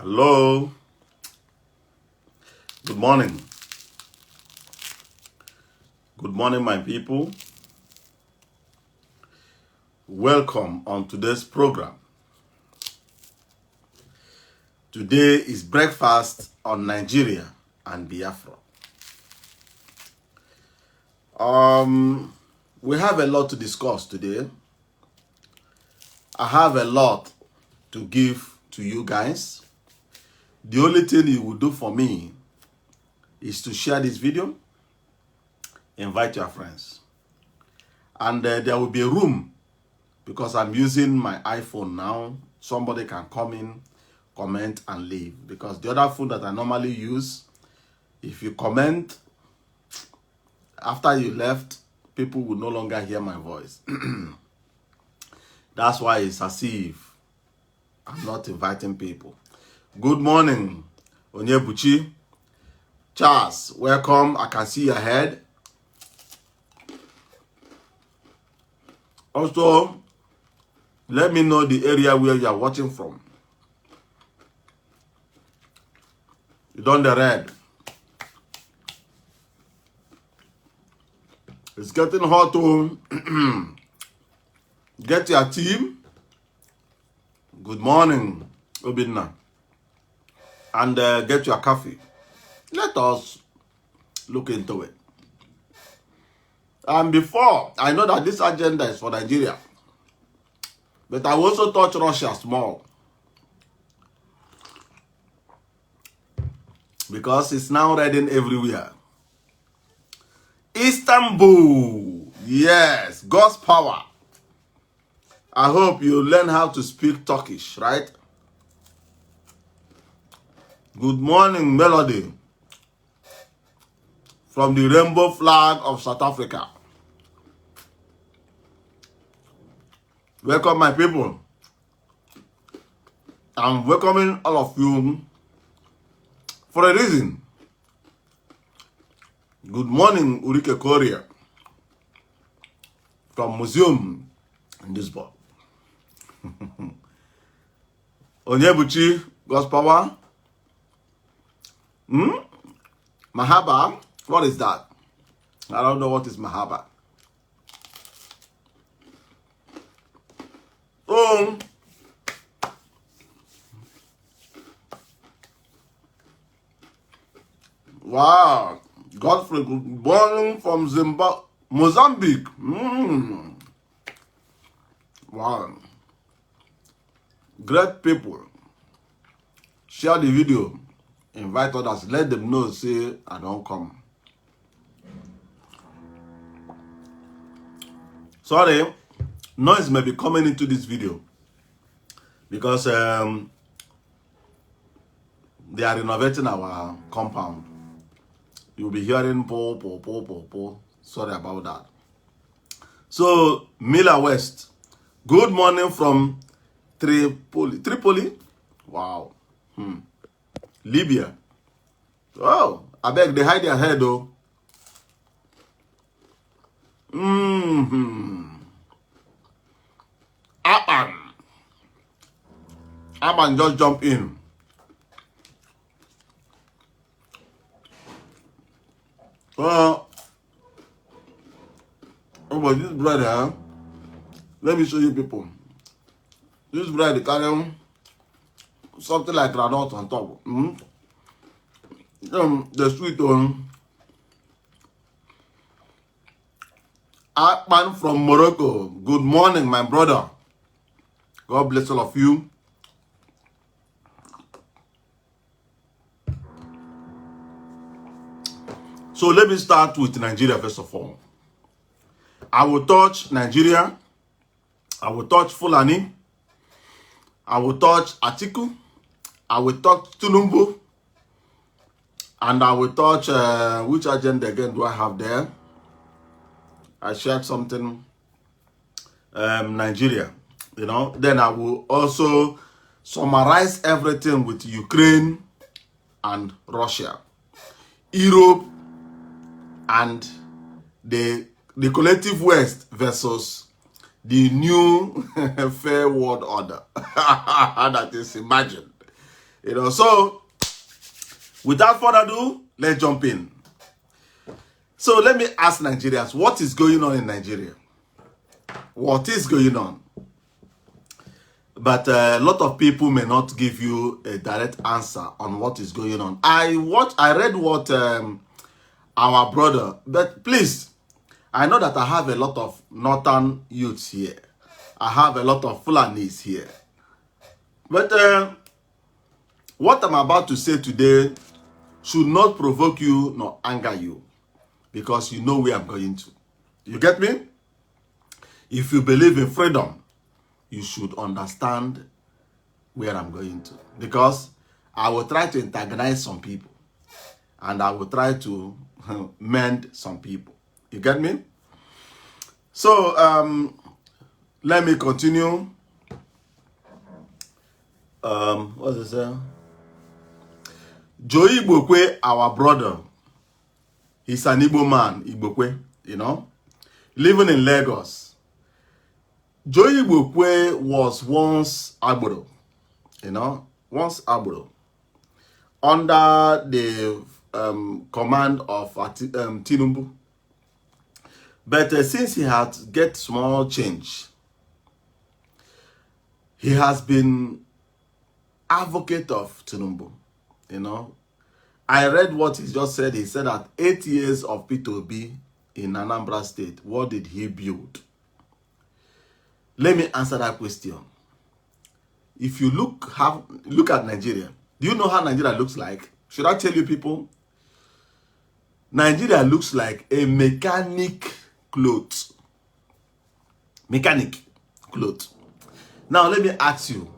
Hello. Good morning. Good morning, my people. Welcome on today's program. Today is breakfast on Nigeria and Biafra. We have a lot to discuss today. I have a lot to give to you guys. The only thing you will do for me is to share this video, invite your friends. And there will be a room, because I'm using my iPhone now. Somebody can come in, comment, and leave. Because the other phone that I normally use, if you comment, after you left, people will no longer hear my voice. That's why it's as if I'm not inviting people. Good morning, Onyebuchi. Charles, welcome. I can see your head. Also, let me know the area where you are watching from. You done the red. It's getting hot to get your team. Good morning, Obinna. And get your coffee. Let us look into it. And before, I know that this agenda is for Nigeria, but I will also touch Russia small, because it's now reading everywhere. Istanbul, yes, God's power. I hope you learn how to speak Turkish, right? Good morning, Melody, from the rainbow flag of South Africa. Welcome, my people. I'm welcoming all of you for a reason. Good morning, Ulrike Korea, from Museum in this book. Onyebuchi, God's power. Mahaba, what is that? I don't know what is Mahaba. Oh, wow. Godfrey, born from Zimbabwe, Mozambique. Wow. Great people. Share the video. Invite others. Let them know, say, I don't come. Sorry, noise may be coming into this video, because they are renovating our compound. You'll be hearing po, po, po, po, po. Sorry about that. So, Mila West, good morning from Tripoli. Tripoli? Wow. Libya. Oh, I beg, they hide their head though. Aban just jump in. Oh, but this bread, huh? Let me show you people. This bread carry something like granite on top. The sweet one. Akman from Morocco. Good morning, my brother. God bless all of you. So let me start with Nigeria first of all. I will touch Nigeria. I will touch Fulani. I will touch Atiku. I will touch Tinubu. And I will touch, which agenda again do I have there? I shared something, Nigeria, you know. Then I will also summarize everything with Ukraine and Russia, Europe, and the collective West versus the new fair world order that is imagined. You know, so without further ado, let's jump in. So let me ask Nigerians, what is going on in Nigeria? What is going on? But a lot of people may not give you a direct answer on what is going on. I read what our brother, but please, I know that I have a lot of northern youths here. I have a lot of Fulanis here. But what I'm about to say today should not provoke you nor anger you, because you know where I'm going to. You get me? If you believe in freedom, you should understand where I'm going to. Because I will try to antagonize some people. And I will try to mend some people. You get me? So, let me continue. What's it say? Joey Igbokwe, our brother, he's an Igbo man, Igbokwe, you know, living in Lagos. Joey Igbokwe was once Agboro, you know, under the command of Tinubu. But since he had get small change, he has been advocate of Tinubu, you know. I read what he just said. He said that 8 years of P2B in Anambra State, what did he build? Let me answer that question. If you look at Nigeria, do you know how Nigeria looks like? Should I tell you people? Nigeria looks like a mechanic cloth. Mechanic cloth. Now let me ask you,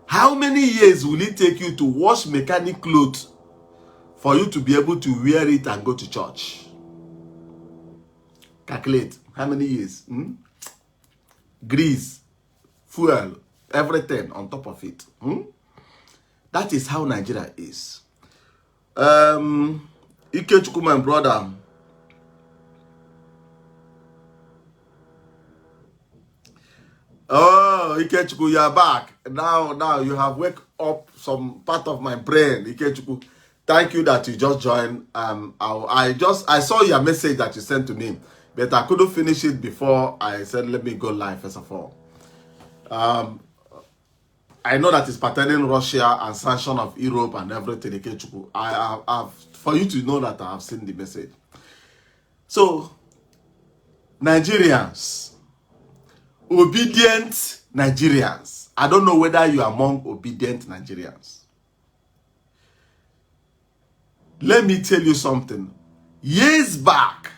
how many years will it take you to wash mechanic clothes for you to be able to wear it and go to church? Calculate. How many years? Grease, fuel, everything on top of it. That is how Nigeria is. Ikechukwu, my brother. Oh, Ikechukwu, you are back. Now you have wake up some part of my brain. Ikechukwu, thank you that you just joined. I saw your message that you sent to me, but I couldn't finish it before I said let me go live first of all. I know that it's pertaining Russia and sanction of Europe and everything. Ikechukwu, I have for you to know that I have seen the message. So, Nigerians, obedient Nigerians. I don't know whether you are among obedient Nigerians. Let me tell you something. Years back,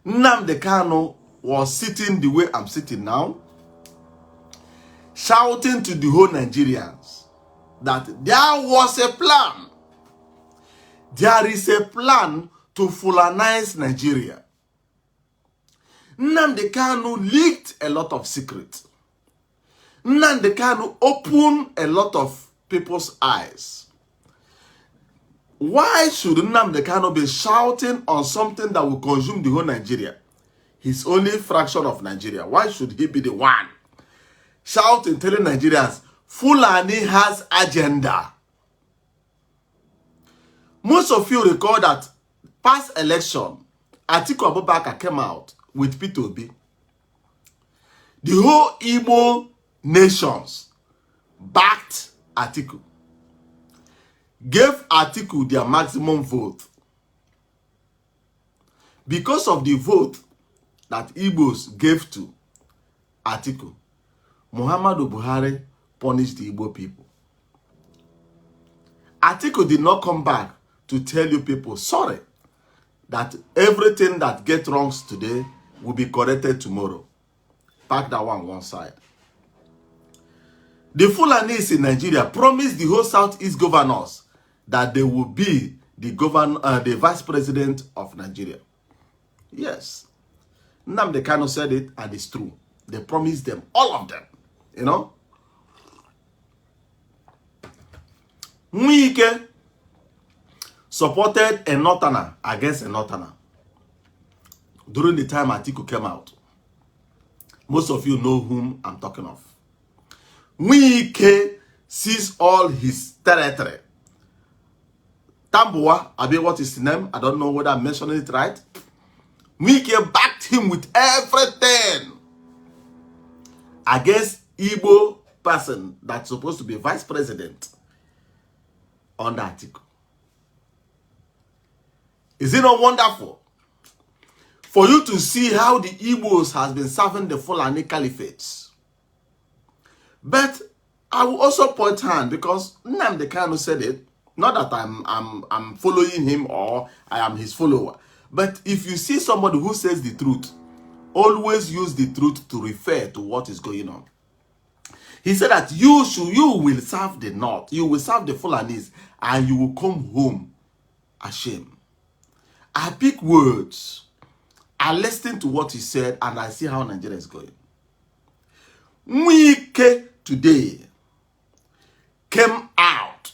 Nnamdi Kanu was sitting the way I'm sitting now, shouting to the whole Nigerians that there was a plan. There is a plan to Fulanize Nigeria. Nnamdi Kanu leaked a lot of secrets. Nnamdi Kanu opened a lot of people's eyes. Why should Nnamdi Kanu be shouting on something that will consume the whole Nigeria? He's only a fraction of Nigeria. Why should he be the one shouting, telling Nigerians, Fulani has agenda? Most of you recall that past election, Atiku Abubakar came out with P2B. The whole Igbo nations backed Atiku, gave Atiku their maximum vote. Because of the vote that Igbos gave to Atiku, Muhammadu Buhari punished the Igbo people. Atiku did not come back to tell you people, sorry, that everything that gets wrong today will be corrected tomorrow. Pack that one side. The Fulanis in Nigeria promised the whole Southeast governors that they will be the vice president of Nigeria. Yes. Nnamdi Kanu said it, and it's true. They promised them, all of them. You know? Mwike supported a Northerner against a Northerner during the time Atiku came out. Most of you know whom I'm talking of. Mwike seize all his territory. Tambuwa, what is his name? I don't know whether I'm mentioning it right. Wike backed him with everything against Igbo person that's supposed to be vice president on the article. Is it not wonderful for you to see how the Igbos has been serving the Fulani Caliphates? But I will also point hand, because Nnamdi Kanu said it. Not that I'm following him or I am his follower. But if you see somebody who says the truth, always use the truth to refer to what is going on. He said that you will serve the North, you will serve the Fulanis, and you will come home ashamed. I pick words, I listen to what he said, and I see how Nigeria is going. Wike today came out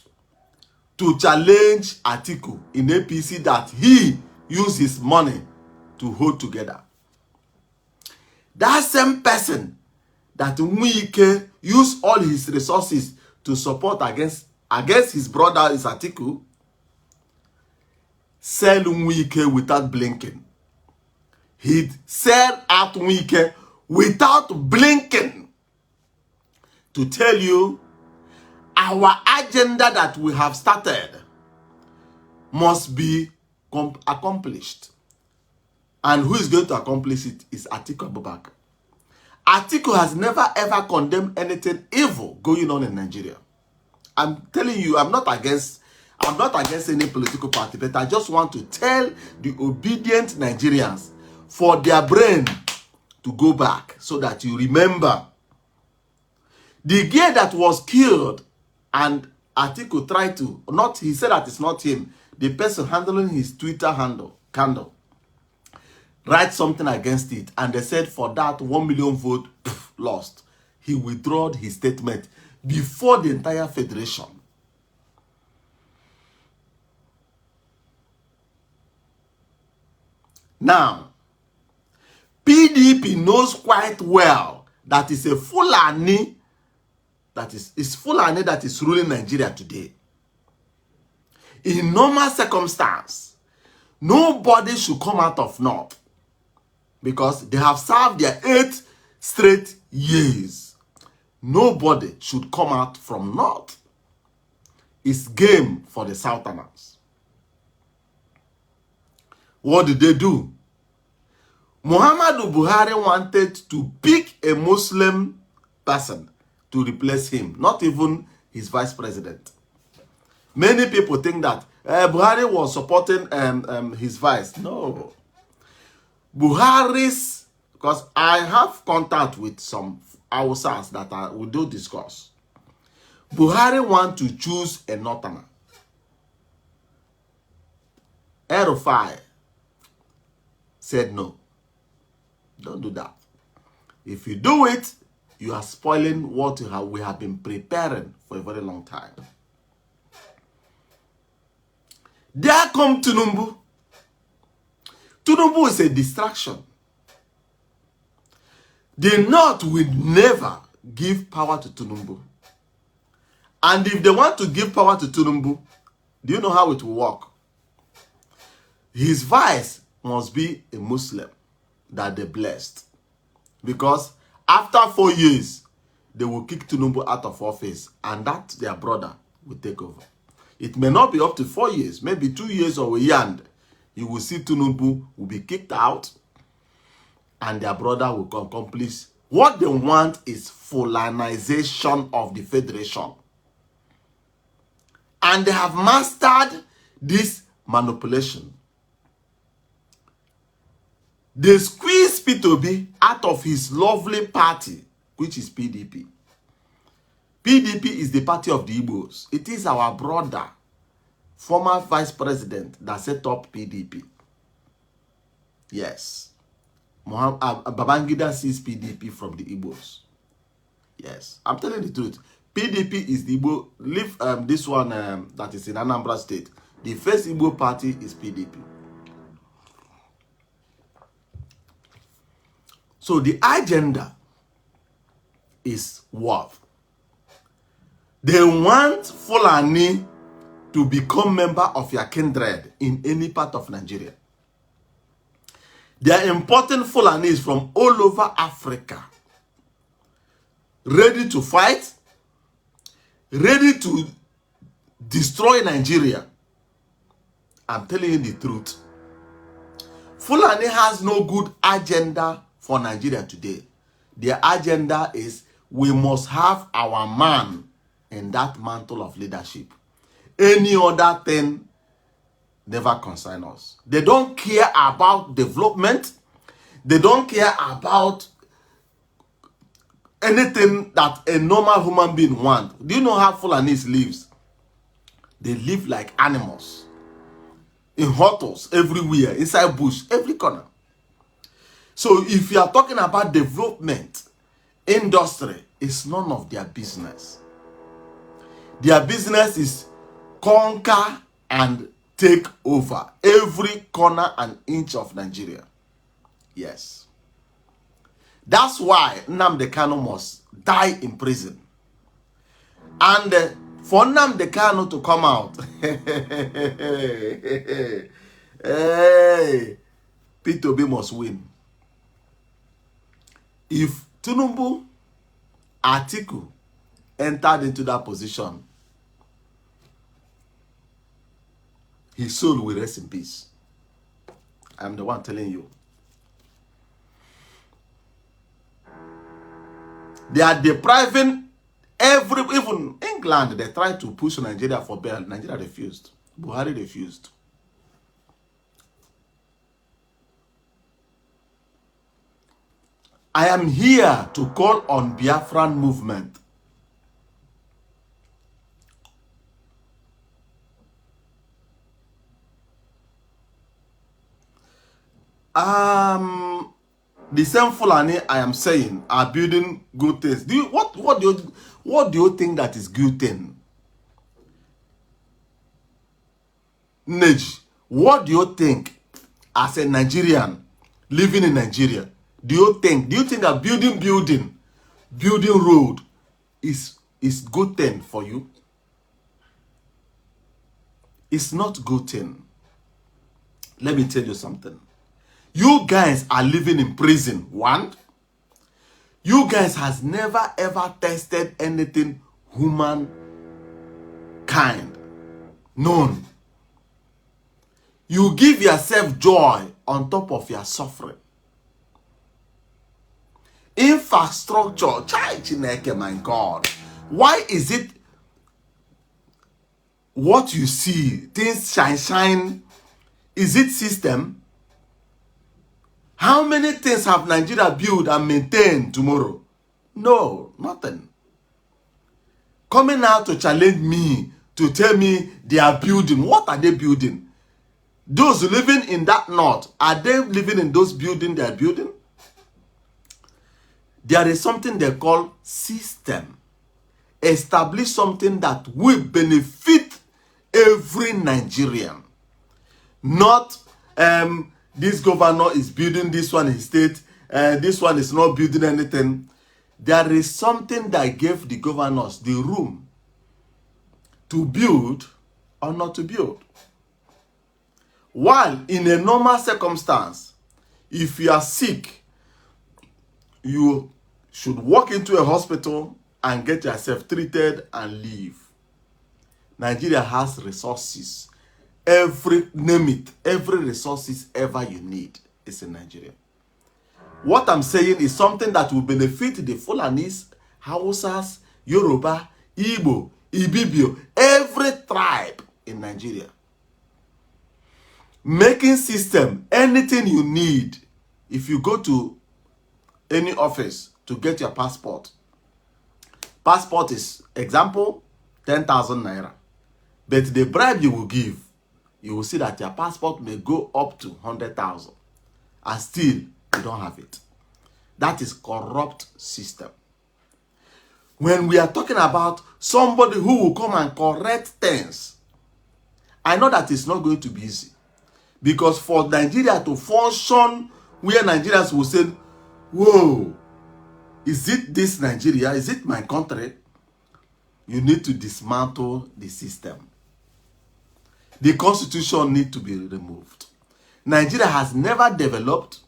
to challenge Atiku in APC that he used his money to hold together. That same person that Wike used all his resources to support against his brother is Atiku, sell Wike without blinking. He'd sell out Wike without blinking to tell you our agenda that we have started must be accomplished. And who is going to accomplish it is Atiku Abubakar. Atiku has never ever condemned anything evil going on in Nigeria. I'm telling you, I'm not against any political party, but I just want to tell the obedient Nigerians for their brain to go back so that you remember the guy that was killed, and Atiku tried to, he said that it's not him, the person handling his Twitter candle, write something against it, and they said for that 1 million vote lost. He withdrew his statement before the entire federation. Now, PDP knows quite well that it's a Fulani it's Fulani that is ruling Nigeria today. In normal circumstance, nobody should come out of North, because they have served their 8 straight years. Nobody should come out from North. It's game for the Southerners. What did they do? Muhammadu Buhari wanted to pick a Muslim person to replace him, not even his vice president. Many people think that Buhari was supporting his vice. No. Buhari's, because I have contact with some Hausas that we do discuss. Buhari want to choose a Northerner. Erufai said no. Don't do that. If you do it, you are spoiling what we have been preparing for a very long time. There come Tinubu. Tinubu is a distraction. The North will never give power to Tinubu. And if they want to give power to Tinubu, do you know how it will work? His vice must be a Muslim that they blessed. Because after 4 years, they will kick Tinubu out of office, and that their brother will take over. It may not be up to 4 years, maybe 2 years or a year, and you will see Tinubu will be kicked out, and their brother will accomplish. What they want is Fulanization of the Federation. And they have mastered this manipulation. They squeeze P2B out of his lovely party, which is PDP. PDP is the party of the Igbos. It is our brother, former vice president, that set up PDP. Yes. Babangida sees PDP from the Igbos. Yes. I'm telling the truth. PDP is the Igbo. Leave this one that is in Anambra State. The first Igbo party is PDP. So the agenda is what? They want Fulani to become member of your kindred in any part of Nigeria. They are importing Fulanis from all over Africa, ready to fight, ready to destroy Nigeria. I'm telling you the truth. Fulani has no good agenda for Nigeria today. Their agenda is we must have our man in that mantle of leadership. Any other thing never concern us. They don't care about development. They don't care about anything that a normal human being wants. Do you know how Fulanis lives? They live like animals. In hotels, everywhere, inside bush, every corner. So if you are talking about development, industry, it's none of their business. Their business is conquer and take over every corner and inch of Nigeria. Yes. That's why Nnamdi Kanu must die in prison. And for Nnamdi Kanu to come out, hey, P2B must win. If Tinubu, Atiku entered into that position, his soul will rest in peace. I'm the one telling you. They are depriving even England, they tried to push Nigeria for bail. Nigeria refused. Buhari refused. I am here to call on Biafran movement. The same Fulani I am saying are building good things. What do you think that is good thing? Nej, what do you think as a Nigerian living in Nigeria? Do you think that building road is good thing for you? It's not good thing. Let me tell you something. You guys are living in prison. One, you guys has never ever tested anything human kind. None. You give yourself joy on top of your suffering. Infrastructure, my God. Why is it what you see, things shine? Is it system? How many things have Nigeria built and maintained tomorrow? No, nothing. Coming out to challenge me, to tell me they are building. What are they building? Those living in that north, are they living in those buildings they are building? There is something they call system. Establish something that will benefit every Nigerian. Not this governor is building this one in his state, this one is not building anything. There is something that gave the governors the room to build or not to build. While in a normal circumstance, if you are sick, you should walk into a hospital and get yourself treated and leave. Nigeria has resources. Name it, every resources ever you need is in Nigeria. What I'm saying is something that will benefit the Fulanis, Hausas, Yoruba, Igbo, Ibibio, every tribe in Nigeria. Making system, anything you need. If you go to any office to get your passport is, example, 10,000 naira. But the bribe you will give, you will see that your passport may go up to 100,000 and still you don't have it. That is corrupt system. When we are talking about somebody who will come and correct things, I know that it's not going to be easy. Because for Nigeria to function where Nigerians will say, whoa, is it this Nigeria? Is it my country? you need to dismantle the system. The constitution needs to be removed. Nigeria has never developed.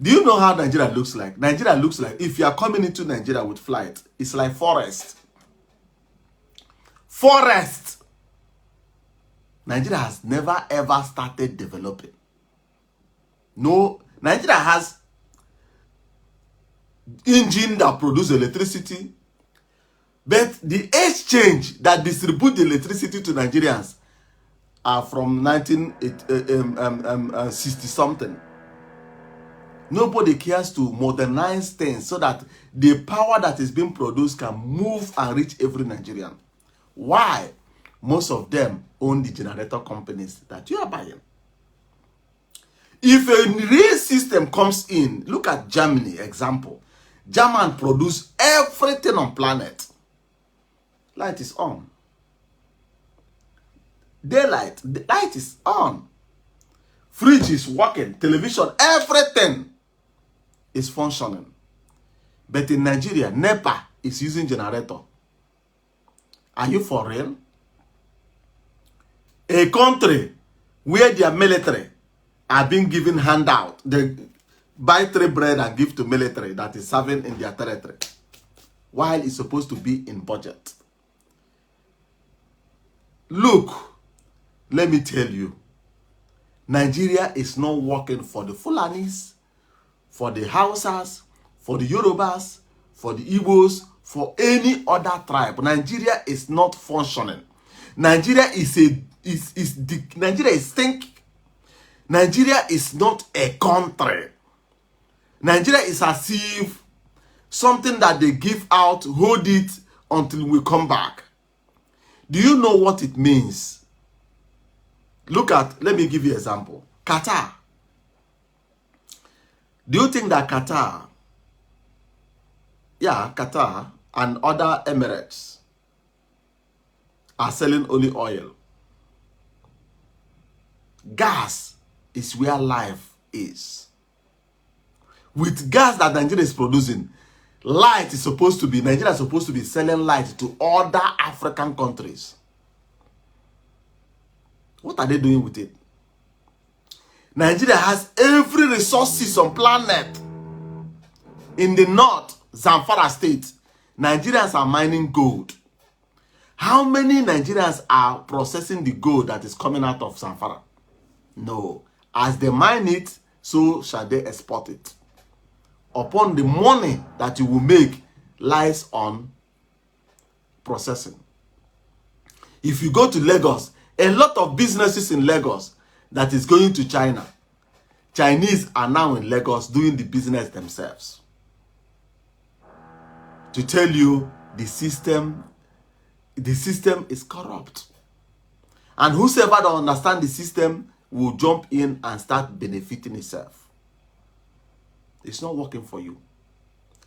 Do you know how Nigeria looks like? Nigeria looks like, if you are coming into Nigeria with flight, it's like forest. Forest. Nigeria has never ever started developing. No, Nigeria has engine that produce electricity, but the exchange that distribute the electricity to Nigerians are from 1960 something. Nobody cares to modernize things so that the power that is being produced can move and reach every Nigerian. Why? Most of them own the generator companies that you are buying. If a real system comes in, look at Germany, example. German produce everything on planet. Light is on. Daylight, the light is on. Fridge is working, television, everything is functioning. But in Nigeria, NEPA is using generator. Are you for real? A country where their military are being given handout, they buy 3 bread and give to military that is serving in their territory, while it's supposed to be in budget. Look, let me tell you, Nigeria is not working for the Fulanis, for the Hausas, for the Yorubas, for the Igbos, for any other tribe. Nigeria is not functioning. Nigeria is Nigeria is thinking. Nigeria is not a country. Nigeria is as if something that they give out, hold it until we come back. Do you know what it means? Look at, let me give you an example. Qatar. Do you think that Qatar and other Emirates are selling only oil? Gas is where life is. With gas that Nigeria is producing, light is supposed to be, Nigeria is supposed to be selling light to other African countries. What are they doing with it? Nigeria has every resources on planet. In the north, Zamfara state, Nigerians are mining gold. How many Nigerians are processing the gold that is coming out of Zamfara? No. As they mine it, so shall they export it. Upon the money that you will make lies on processing. If you go to Lagos, a lot of businesses in Lagos that is going to China, Chinese are now in Lagos doing the business themselves. To tell you, the system is corrupt. And whosoever don't understand the system will jump in and start benefiting itself. It's not working for you.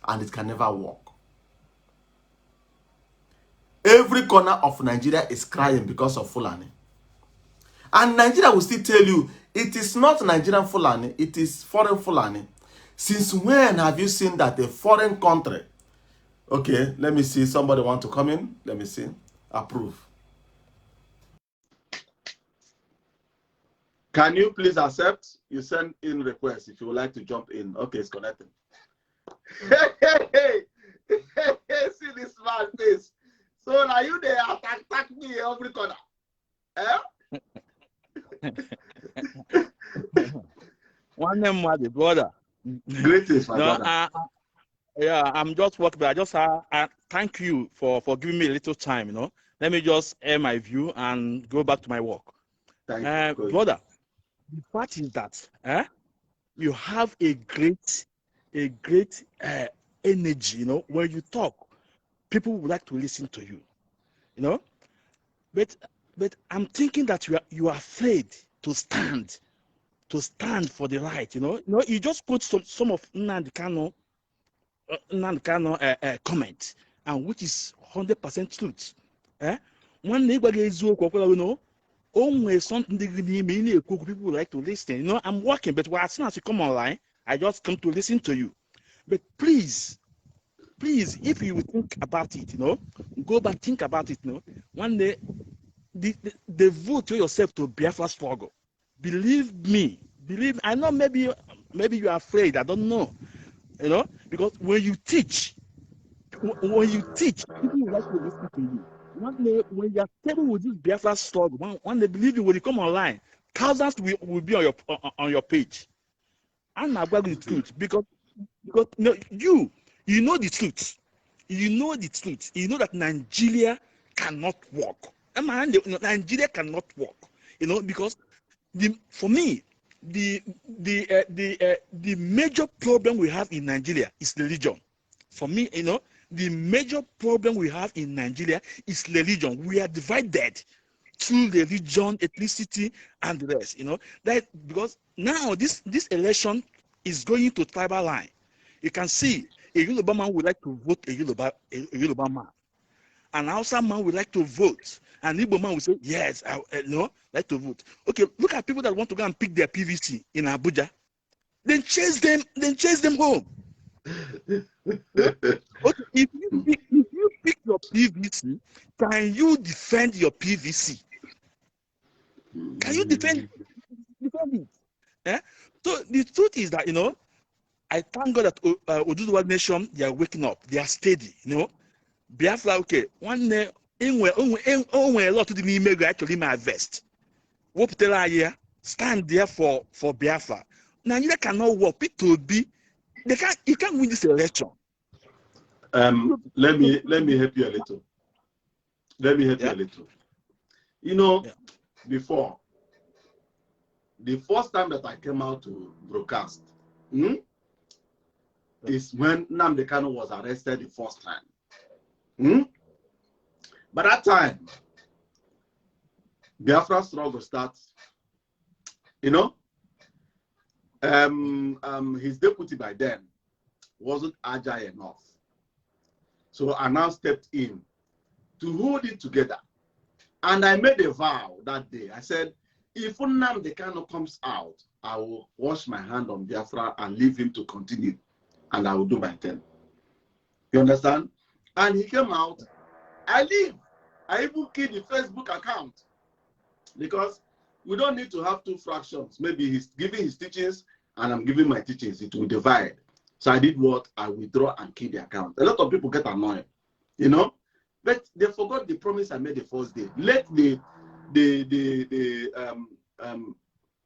And it can never work. Every corner of Nigeria is crying because of Fulani. And Nigeria will still tell you, it is not Nigerian Fulani, it is foreign Fulani. Since when have you seen that a foreign country? Okay, let me see. Somebody want to come in? Let me see. Approve. Can you please accept? You send in request if you would like to jump in. Okay, it's connecting. Hey, see this man face. So now you there attack me every corner. Eh? One name, my brother. Greetings, my brother. Yeah, I'm just working, but I thank you for giving me a little time, you know. Let me just air my view and go back to my work. Thank you. Brother, the fact is that you have a great energy, you know. When you talk, people would like to listen to you, you know. But I'm thinking that you are afraid to stand for the right, you know. You just quote some of Nnamdi Kanu comment, and which is 100% truth. One neighbor is you know, always something people like to listen. You know, I'm working, but as soon as you come online, I just come to listen to you. But please, Please, if you think about it, go back, think about it, one day, devote yourself to Biafra struggle. Believe me, I know maybe you are afraid, I don't know, because when you teach, people will like to listen to you. One day, when you are stable with this Biafra struggle, one day, believe you, when you come online, thousands will be on your page. I'm not going to the truth because you know the truth. You know the truth. You know that Nigeria cannot work. Nigeria cannot work. Because for me, the major problem we have in Nigeria is religion. For me, the major problem we have in Nigeria is religion. We are divided through religion, ethnicity, and the rest. That because now this election is going to tribal line. You can see a Yoruba man would like to vote a Yoruba man. An Hausa man would like to vote. An Igbo man will say, yes, I like to vote. Okay, look at people that want to go and pick their PVC in Abuja. Then chase them home. Okay, if you pick your PVC, can you defend your PVC? Can you defend it? Yeah? So the truth is that, I thank God that Oduduwa Nation, they are waking up. They are steady, Biafra, okay, one day, a lot of the email actually my vest. What tell here, stand there for Biafra. Nigeria cannot work. People be, you can't win this election. Let me help you a little. Let me help you a little. Before, the first time that I came out to broadcast is when Nnamdi Kanu was arrested the first time. By that time, Biafra struggle starts. His deputy by then wasn't agile enough. So I now stepped in to hold it together. And I made a vow that day. I said, if Nnamdi Kanu comes out, I will wash my hand on Biafra and leave him to continue. And I will do my thing. You understand? And he came out. I leave. I even killed the Facebook account. Because we don't need to have two fractions. Maybe he's giving his teachings and I'm giving my teachings. It will divide. So I did what? I withdraw and kill the account. A lot of people get annoyed. But they forgot the promise I made the first day. Let the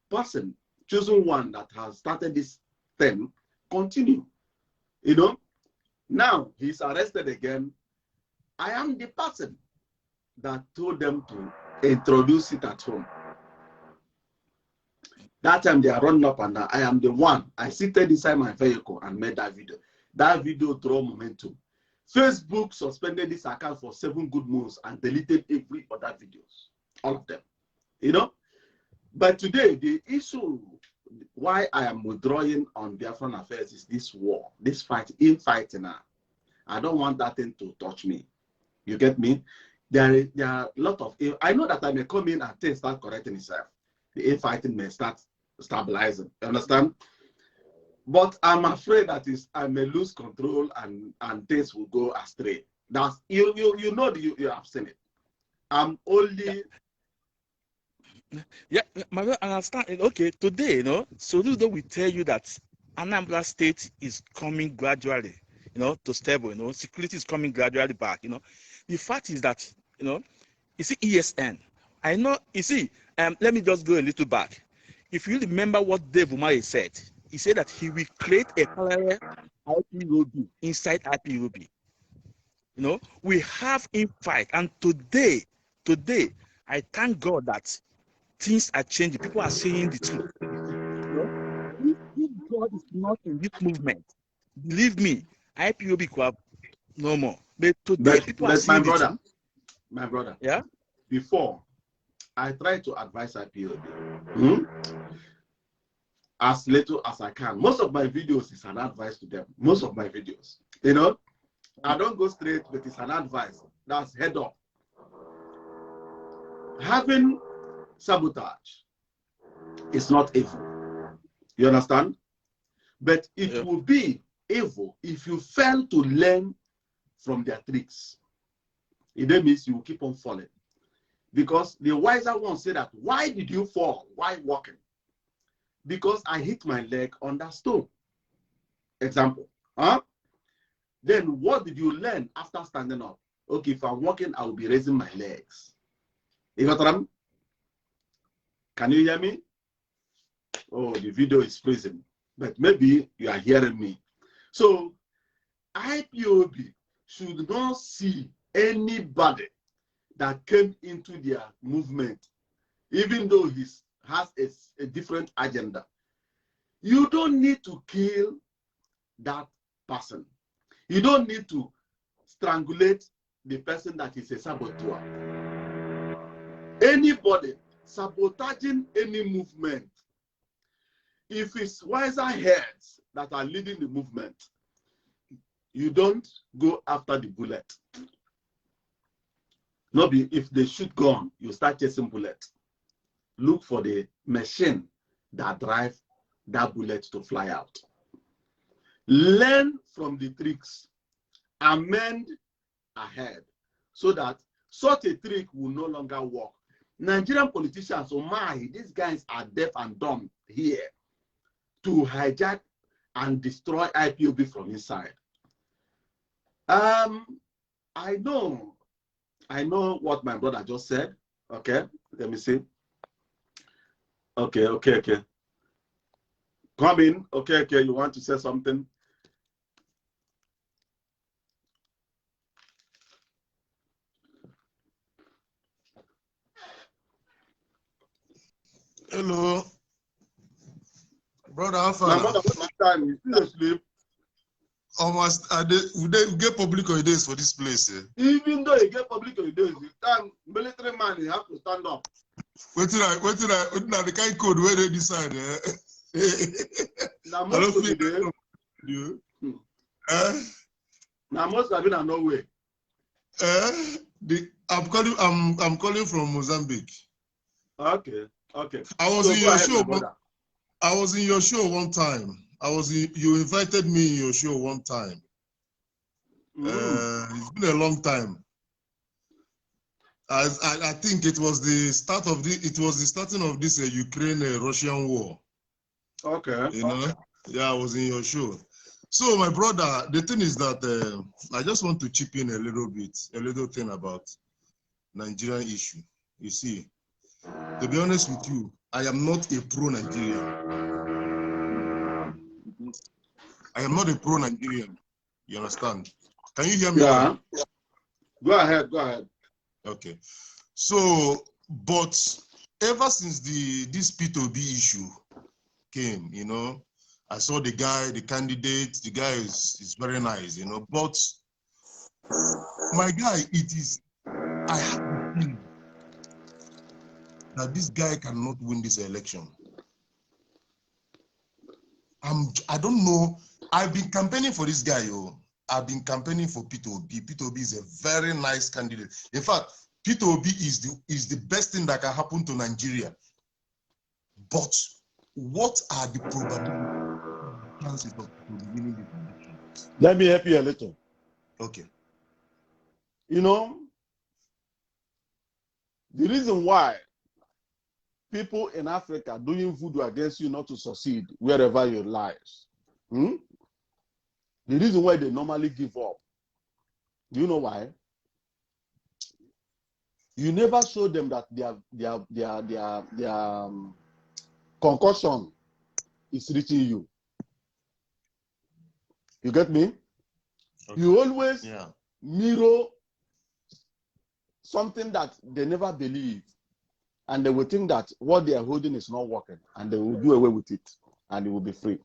person chosen one that has started this thing continue. Now he's arrested again. I am the person that told them to introduce it at home. That time they are running up and down. I am the one. I seated inside my vehicle and made that video. That video drew momentum. Facebook suspended this account for 7 good months and deleted every other videos. All of them. But today, the issue why I am withdrawing on Biafran affairs is this war, this fighting now. I don't want that thing to touch me. You get me? There are a lot of, I know that I may come in and things start correcting itself. The infighting may start stabilizing. You understand? But I'm afraid that I may lose control and things will go astray. That's you have seen it. I'm only my brother, understand. Okay, today, Soludo will tell you that Anambra State is coming gradually, to stable. Security is coming gradually back. The fact is that, you see ESN. I know. You see, let me just go a little back. If you remember what Dave Umahi said, he said that he will create a parallel IPOB inside IPOB. We have in fight, and today, I thank God that things are changing. People are saying the truth. If God is not in this movement, believe me, IPOB could have no more. But today, people are saying the truth. My brother. Yeah. Before, I try to advise IPOB as little as I can. Most of my videos is an advice to them. Most of my videos, I don't go straight, but it's an advice. That's head up. Having sabotage is not evil. You understand? But it will be evil if you fail to learn from their tricks. It then means you will keep on falling. Because the wiser ones say that, why did you fall? Why walking? Because I hit my leg on that stone. Example. Huh? Then what did you learn after standing up? Okay, if I'm walking, I will be raising my legs. You got what I mean? Can you hear me? Oh, the video is freezing. But maybe you are hearing me. So, IPOB should not see anybody that came into their movement, even though he has a different agenda. You don't need to kill that person. You don't need to strangulate the person that is a saboteur. Anybody sabotaging any movement, if it's wiser heads that are leading the movement, you don't go after the bullet. Not be if they shoot gun, you start chasing bullet. Look for the machine that drive that bullet to fly out. Learn from the tricks, amend ahead, so that such a trick will no longer work. Nigerian politicians, oh my, these guys are deaf and dumb here to hijack and destroy IPOB from inside. I know what my brother just said. Okay, let me see. Okay. Come in. Okay, you want to say something? Hello. Brother Alpha. My brother, what time? You still asleep? Almost, we get public holidays for this place. Eh? Even though you get public holidays, you stand military man, you have to stand up. Wait till the kind code where they decide. Now most of the day, now most of it are no way. I'm calling from Mozambique. Okay. I was in your show. I was in your show one time. You invited me in your show one time. It's been a long time. I think it was the starting of this Ukraine-Russian war. Okay. You know? Yeah, I was in your show. So my brother, the thing is that I just want to chip in a little thing about Nigerian issue. You see, to be honest with you, I am not a pro-Nigerian. I am not a pro-Nigerian. You understand? Can you hear me? Yeah. Go ahead. Okay. So, but ever since this P2B issue came, you know, I saw the candidate, the guy is very nice, you know, but my guy, I have the feeling that this guy cannot win this election. I don't know. I've been campaigning for this guy, I've been campaigning for P2B. P2B is a very nice candidate. In fact, P2B is the best thing that can happen to Nigeria. But what are the chances of winning this election? Let me help you a little. Okay. You know, the reason why people in Africa are doing voodoo against you not to succeed wherever you lies. The reason why they normally give up. Do you know why? You never show them that their concussion is reaching you. You get me? Okay. You always mirror something that they never believe, and they will think that what they are holding is not working, and they will do away with it, and they will be free.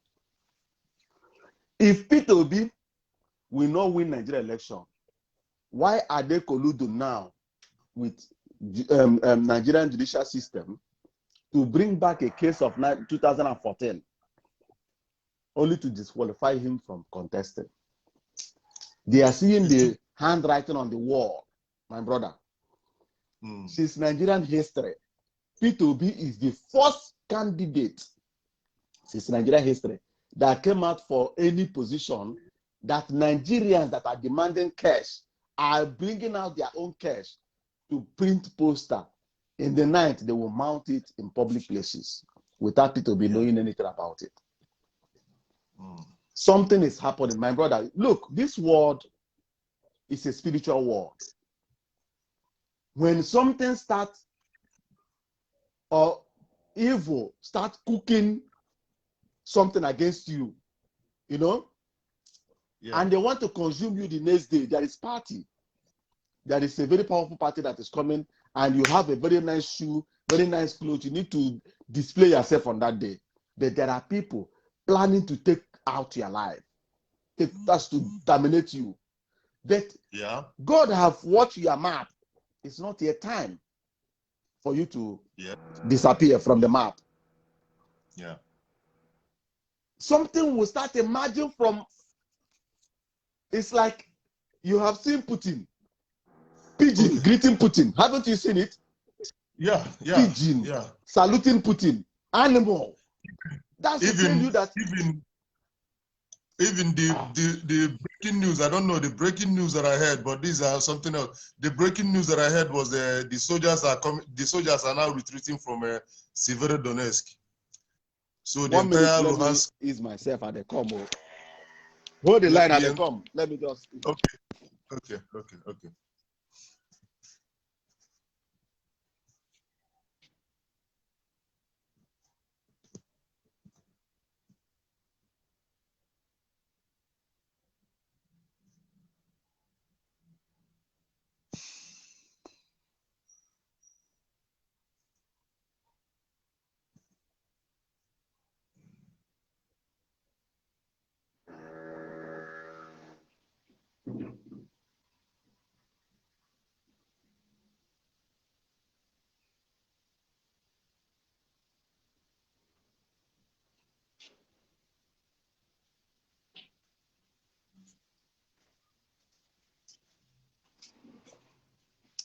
If Peter Obi will not win Nigeria election, why are they colluding now with Nigerian judicial system to bring back a case of 2014 only to disqualify him from contesting? They are seeing the handwriting on the wall, my brother. Since Nigerian history, P2B is the first candidate since Nigerian history that came out for any position, that Nigerians that are demanding cash are bringing out their own cash to print poster. In the night, they will mount it in public places without people be knowing anything about it. Something is happening, my brother. Look, this world is a spiritual world. When something starts, or evil start cooking something against you, you know, and they want to consume you the next day, there is party. There is a very powerful party that is coming, and you have a very nice shoe, very nice clothes. You need to display yourself on that day. But there are people planning to take out your life. That's to terminate you. But God have watched your map. It's not yet time for you to disappear from the map. Something will start emerging from. It's like you have seen Putin. Pigeon greeting Putin. Haven't you seen it? Pigeon saluting Putin. Animal. That's to tell you that even the breaking news, I don't know the breaking news that I heard, but these are something else. The breaking news that I heard was the soldiers are coming. The soldiers are now retreating from Severodonetsk. So the entire Luhansk is myself at the come. Hold the line at the come. Let me just. Okay.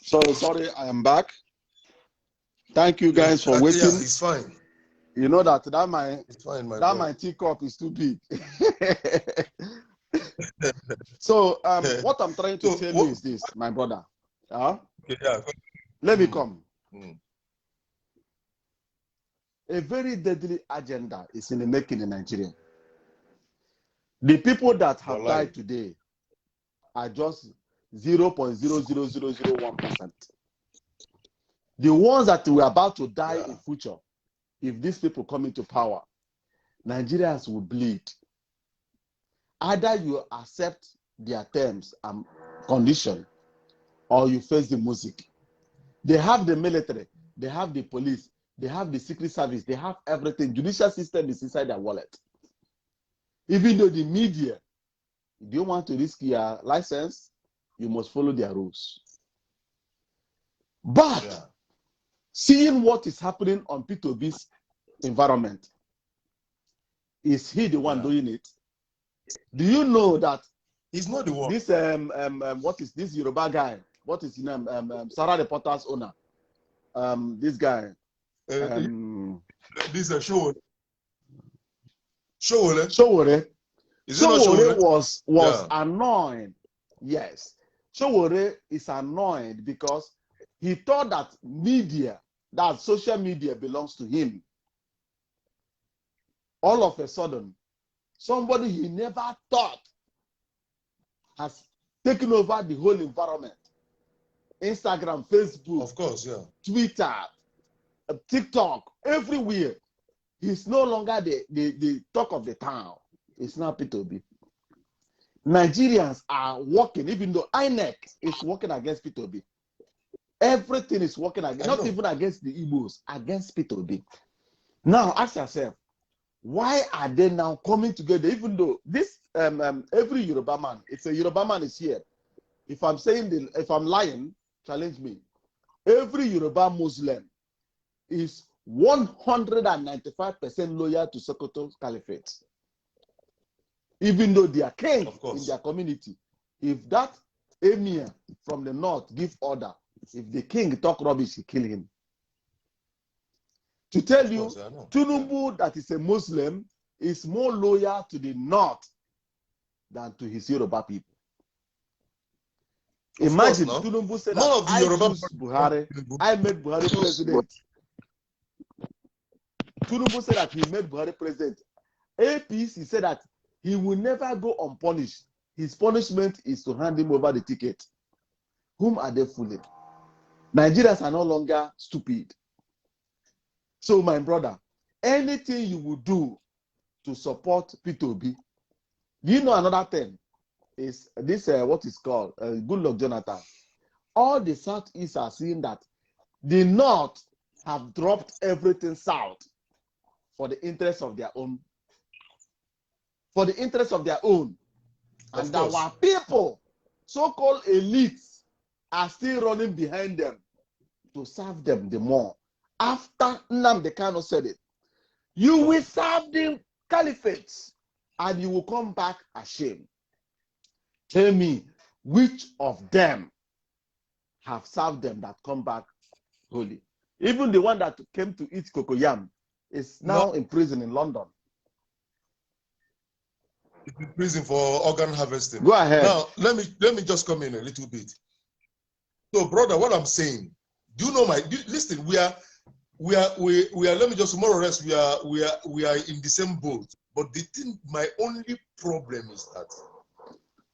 So sorry, I am back. Thank you guys for waiting. Yeah, it's fine. You know that my teacup is too big. So what I'm trying to tell you is this, my brother. Let me come. A very deadly agenda is in the making in Nigeria. The people that have died today are just 0.00001%. The ones that were about to die in future, if these people come into power, Nigerians will bleed. Either you accept their terms and condition, or you face the music. They have the military, they have the police, they have the secret service, they have everything. Judicial system is inside their wallet. Even though the media, if you want to risk your license, you must follow their rules. But seeing what is happening on P2B's environment, is he the one doing it? Do you know that he's not the one? This what is this Yoruba guy? What is his name? Sarah Reporters owner. This guy. This is Showore. Showore was annoyed. Yes. Showore is annoyed because he thought that media, that social media belongs to him. All of a sudden, somebody he never thought has taken over the whole environment. Instagram, Facebook, of course, Twitter, TikTok, everywhere. He's no longer the talk of the town. It's now P2B. Nigerians are working, even though INEC is working against P2B. Everything is working against, not even against the Igbos, against P2B. Now, ask yourself, why are they now coming together? Even though this every Yoruba man, it's a Yoruba man is here. If I'm saying if I'm lying, challenge me. Every Yoruba Muslim is 195% loyal to Sokoto Caliphate. Even though they are king in their community. If that emir from the north give order, if the king talk rubbish, he kill him. To tell you, Tinubu that is a Muslim is more loyal to the North than to his Yoruba people. Of Imagine course, no? Tinubu said None that of the I Yoruba choose Buhari, I made Buhari president. Tinubu said that he made Buhari president. APC said that he will never go unpunished. His punishment is to hand him over the ticket. Whom are they fooling? Nigerians are no longer stupid. So, my brother, anything you will do to support P2B, you know another thing is this, what is called, good luck, Jonathan. All the Southeast are seeing that the North have dropped everything South for the interest of their own. For the interest of their own. And our people, so-called elites, are still running behind them to serve them the more. After Nnamdi Kanu said it, you will serve the caliphates and you will come back ashamed. Tell me, which of them have served them that come back holy? Even the one that came to eat cocoyam is now in prison in London. In prison for organ harvesting. Go ahead. Now, let me just come in a little bit. So, brother, what I'm saying, do you know listen, we are, let me just more or less, we are in the same boat. But the thing, my only problem is that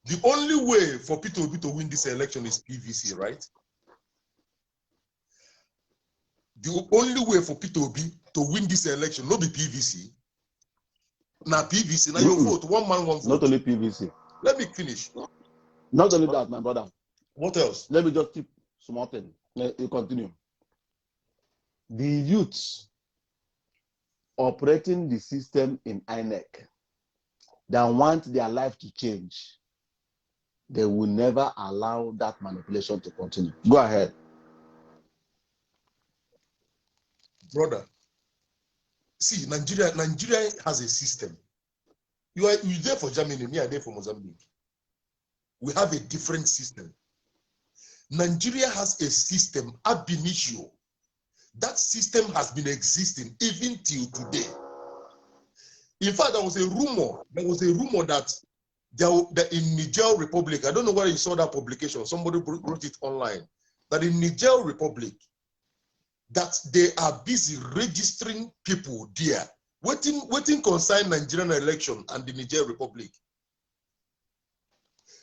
the only way for P2B to win this election is PVC, right? The only way for P2B to win this election, not be PVC. Now PVC, now you vote, one man, one vote. Not only PVC. Let me finish. Not only that, my brother. What else? Let me just keep small thing. You continue. The youths operating the system in INEC that want their life to change, they will never allow that manipulation to continue. Go ahead. Brother, see, Nigeria has a system. You're there for Germany, me are there for Mozambique. We have a different system. Nigeria has a system ab initio. That system has been existing even till today. In fact, there was a rumor that in Niger Republic, I don't know where you saw that publication, somebody wrote it online, that in Niger Republic, that they are busy registering people there, waiting concern Nigerian election and the Niger Republic.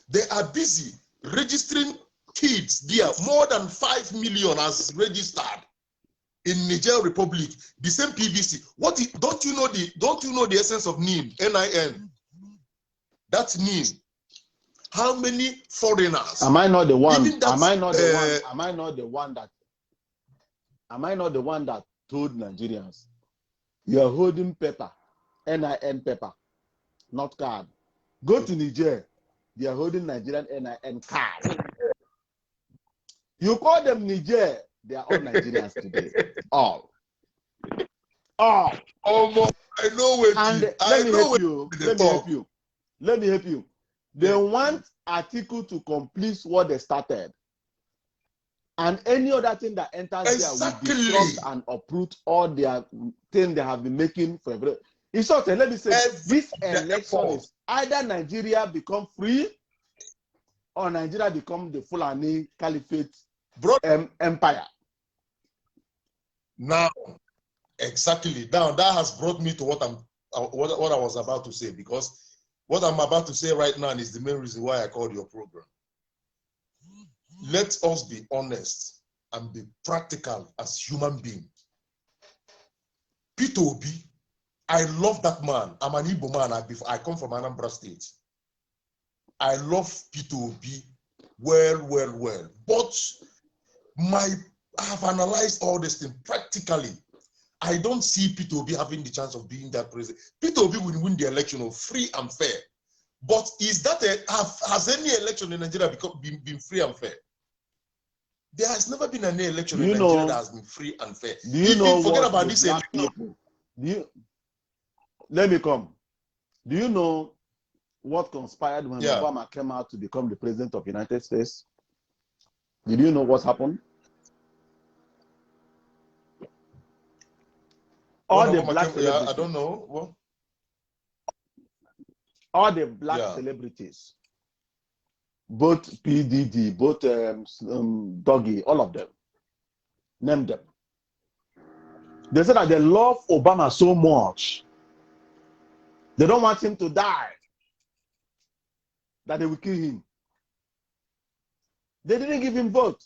They are busy registering kids there. More than 5 million has registered in Niger Republic. The same PVC. Don't you know the essence of NIN? NIN. That's NIN. How many foreigners? Am I not the one? Am I not the one that told Nigerians, you are holding paper, NIN paper, not card. Go to Niger, they are holding Nigerian NIN card. You call them Niger, they are all Nigerians today. All. Oh, I know what and you. Let me help you. They want Atiku to complete what they started. And any other thing that enters there will disrupt and uproot all their thing they have been making for every. In short, let me say, this election is either Nigeria become free or Nigeria become the Fulani Caliphate empire. Now, exactly. Now that has brought me to what I was about to say, because what I'm about to say right now is the main reason why I called your program. Let us be honest and be practical as human beings. P2B, I love that man. I'm an Igbo man. I come from Anambra State. I love P2B well. But I have analyzed all this thing practically. I don't see P2B having the chance of being that president. P2B will win the election free and fair. But is that has any election in Nigeria been free and fair? There has never been any election in Nigeria that has been free and fair. Do you know forget what about this election? Let me come. Do you know what conspired when Obama came out to become the president of the United States? Did you know what happened? All the black celebrities. I don't know. What? all the black celebrities, both PDD, both Doggy, all of them, name them. They said that they love Obama so much, they don't want him to die, that they will kill him. They didn't give him vote,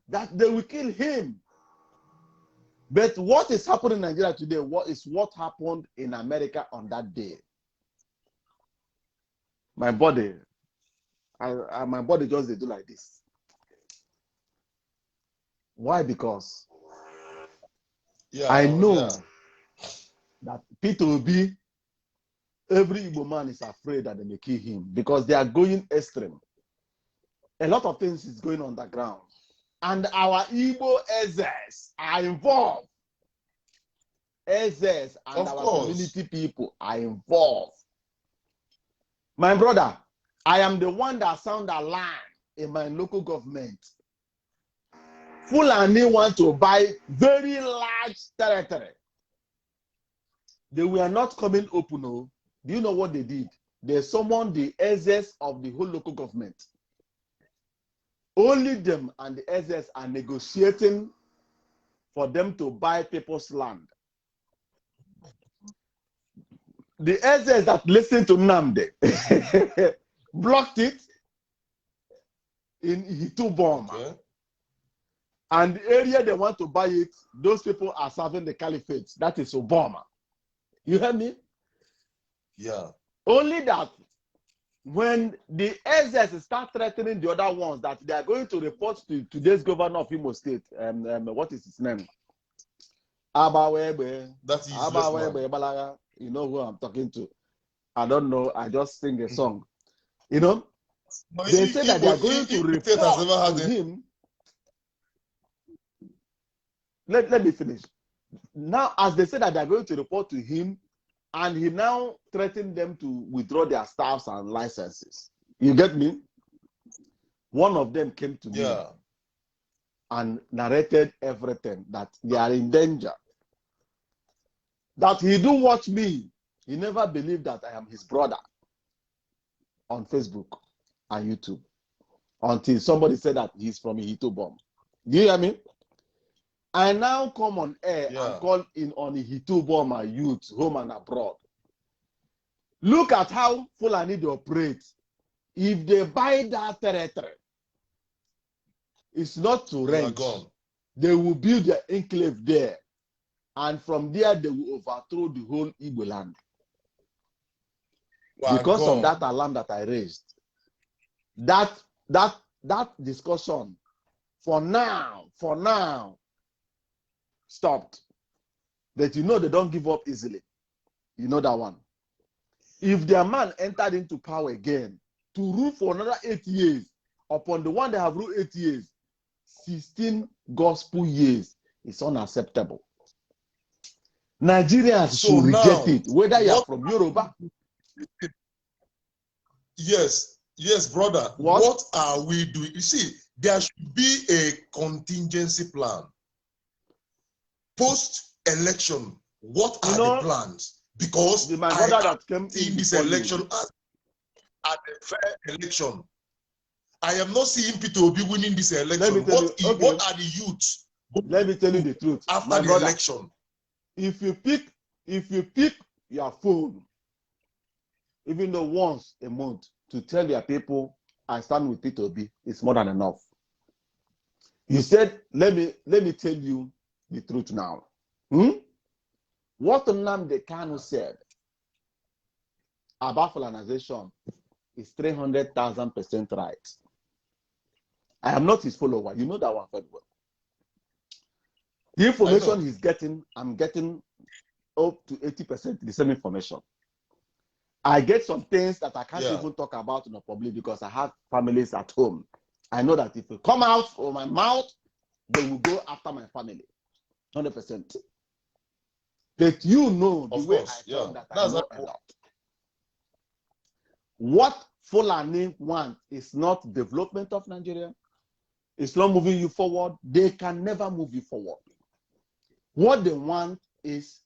that they will kill him. But what is happening in Nigeria today, what happened in America on that day. My body, my body just they do like this. Why? Because I know that P2B, every Igbo man is afraid that they may kill him because they are going extreme. A lot of things is going on the ground. And our Igbo elders are involved. Elders and our community people are involved. My brother, I am the one that sound alarm in my local government. Fulani want to buy very large territory. They were not coming open. No. Do you know what they did? They summoned the elders of the whole local government. Only them and the elders are negotiating for them to buy people's land. The elders that listened to Nnamdi blocked it in Hituboma. Okay. And the area they want to buy it, those people are serving the caliphate. That is Obama. You hear me? Yeah. Only that when the elders start threatening the other ones that they are going to report to today's governor of Imo State, what is his name? Abawebe. That is Abawebe. You know who I'm talking to. I don't know. I just sing a song. You know? They say that they are going to report to him. Let me finish. Now, as they say that they are going to report to him, and he now threatened them to withdraw their staffs and licenses. You get me? One of them came to me and narrated everything, that they are in danger. That he do watch me. He never believed that I am his brother on Facebook and YouTube until somebody said that he's from Ihitubom. Do you hear me? I now come on air and call in on Ihitubom youth, home and abroad. Look at how Fulani they operate. If they buy that territory, it's not to rent. They will build their enclave there. And from there, they will overthrow the whole Igbo land. Because of that alarm that I raised. That discussion, for now, stopped. That you know they don't give up easily. You know that one. If their man entered into power again to rule for another 8 years, upon the one they have ruled 8 years, 16 gospel years, is unacceptable. Nigerians should reject it, whether you are from Yoruba. Yes, brother. What are we doing? You see, there should be a contingency plan. Post-election, what are the plans? Because my brother that came in this election, at the fair election, I am not seeing P2B winning this election. What are the youths? Let me tell you the truth. After the election, if you pick your phone, even though once a month, to tell your people I stand with P2B, it's more than enough. You said, let me tell you the truth now. What Nnamdi Kanu said about colonization is 300,000% right. I am not his follower. You know that one very well. The information he's getting, I'm getting up to 80% the same information. I get some things that I can't even talk about in the public because I have families at home. I know that if it come out from my mouth, they will go after my family. 100%. But you know the way I tell that I know a lot. What Fulani want is not development of Nigeria. It's not moving you forward. They can never move you forward. What they want is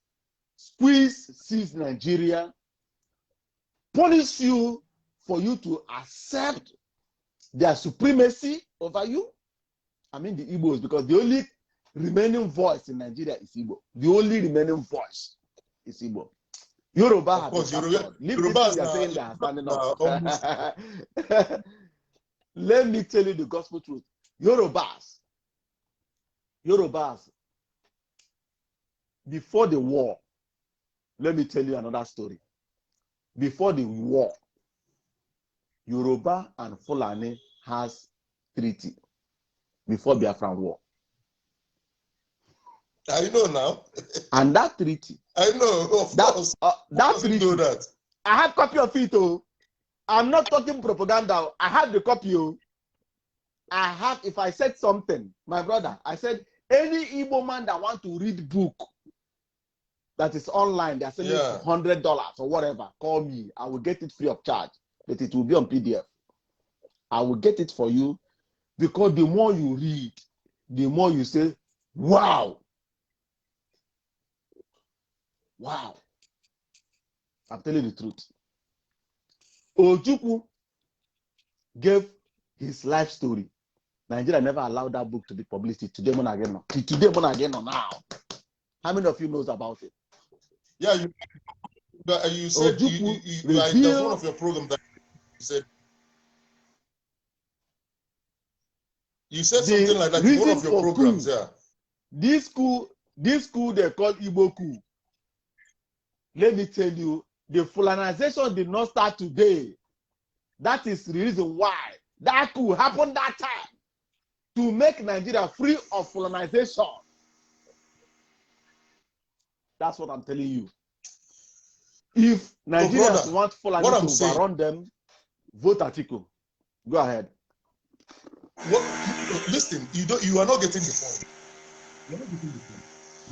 seize Nigeria punish you for you to accept their supremacy over you. I mean the Igbos, because the only remaining voice in Nigeria is Igbo. The only remaining voice is Igbo. Yoruba have been captured. Leave this thing they are saying they are standing up. Let me tell you the gospel truth. Yorubas, before the war, let me tell you another story. Before the war, Yoruba and Fulani has treaty before Biafran war. I know now. And that treaty. I know, of course. That treaty. Know that? I have copy of it. Oh. I'm not talking propaganda. I have the copy. Oh. I have, if I said something, my brother, I said, any Igbo man that want to read book that is online, they're selling $100 or whatever, call me. I will get it free of charge. But it will be on PDF. I will get it for you, because the more you read, the more you say, wow. Wow. I'm telling the truth. Ojukwu gave his life story. Nigeria never allowed that book to be published. Today, now. How many of you knows about it? Yeah, you said there's one of your programs that you said something like that in one of your programs. Yeah. This school they call Igbo coup. Let me tell you, the Fulanization did not start today. That is the reason why that coup happened that time, to make Nigeria free of Fulanization. That's what I'm telling you. If Nigerians want Fulani to overrun them, vote Atiku. Go ahead. Listen, you are not getting the point. You're not getting the point.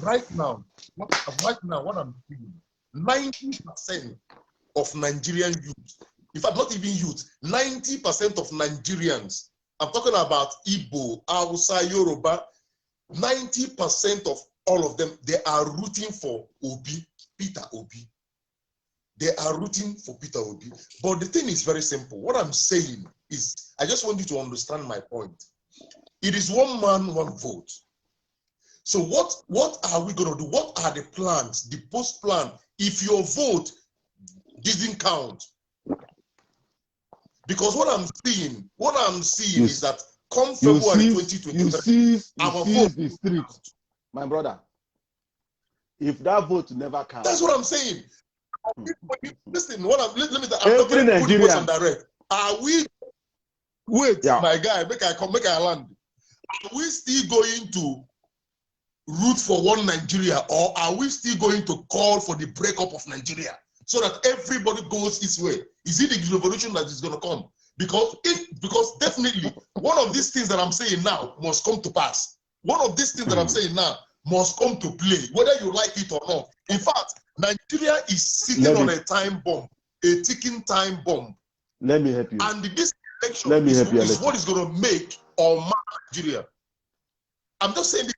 Right now, what I'm seeing, 90% of Nigerian youth, in fact, not even youth, 90% of Nigerians, I'm talking about Igbo, Hausa, Yoruba, 90% of all of them, they are rooting for Obi, Peter Obi. They are rooting for Peter Obi. But the thing is very simple. What I'm saying is, I just want you to understand my point. It is one man, one vote. So what are we going to do? What are the plans, the post plan, if your vote didn't count? Because what I'm seeing is that come February 2023, our vote the street, my brother. If that vote never counts, that's what I'm saying. Listen, let me every Nigerian direct. Are we? Wait, my guy, make I land. Are we still going to root for one Nigeria, or are we still going to call for the breakup of Nigeria so that everybody goes its way? Is it the revolution that is going to come? Because definitely one of these things that I'm saying now must come to pass. One of these things that I'm saying now must come to play, whether you like it or not. In fact, Nigeria is sitting on a time bomb, a ticking time bomb. Let me help you. And this election is what is going to make or mark Nigeria. I'm just saying this,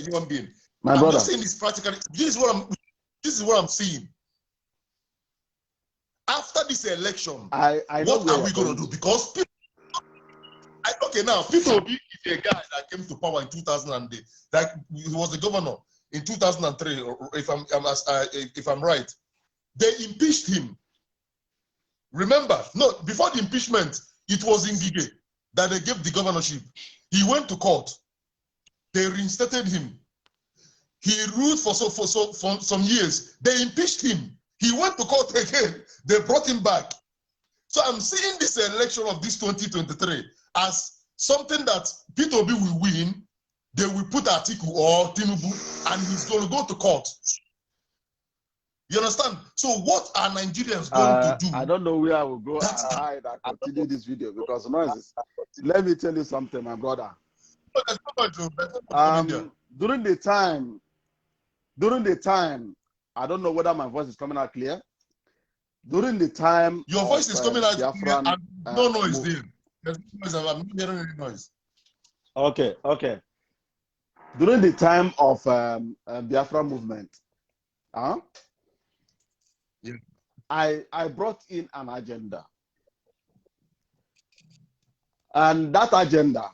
human being. I'm just saying this practically. This is what I'm seeing. After this election, I what are we going to do? Because people, Peter Obi is a guy that came to power in 2008. That he was the governor in 2003, if I'm right. They impeached him. Remember, no, before the impeachment, it was in Gige that they gave the governorship. He went to court. They reinstated him. He ruled for some years. They impeached him. He went to court again. They brought him back. So I'm seeing this election of this 2023 as something that Peter Obi will win. They will put Atiku or Tinubu, and he's going to go to court. You understand? So what are Nigerians going to do? I don't know where I will go and continue this video because noises. Let me tell you something, my brother. During the time, I don't know whether my voice is coming out clear. During the time, your voice is coming out Biafran, clear, and no noise there. There's no noise. I'm not hearing any noise. Okay. During the time of Biafra movement, yeah. I brought in an agenda. And that agenda,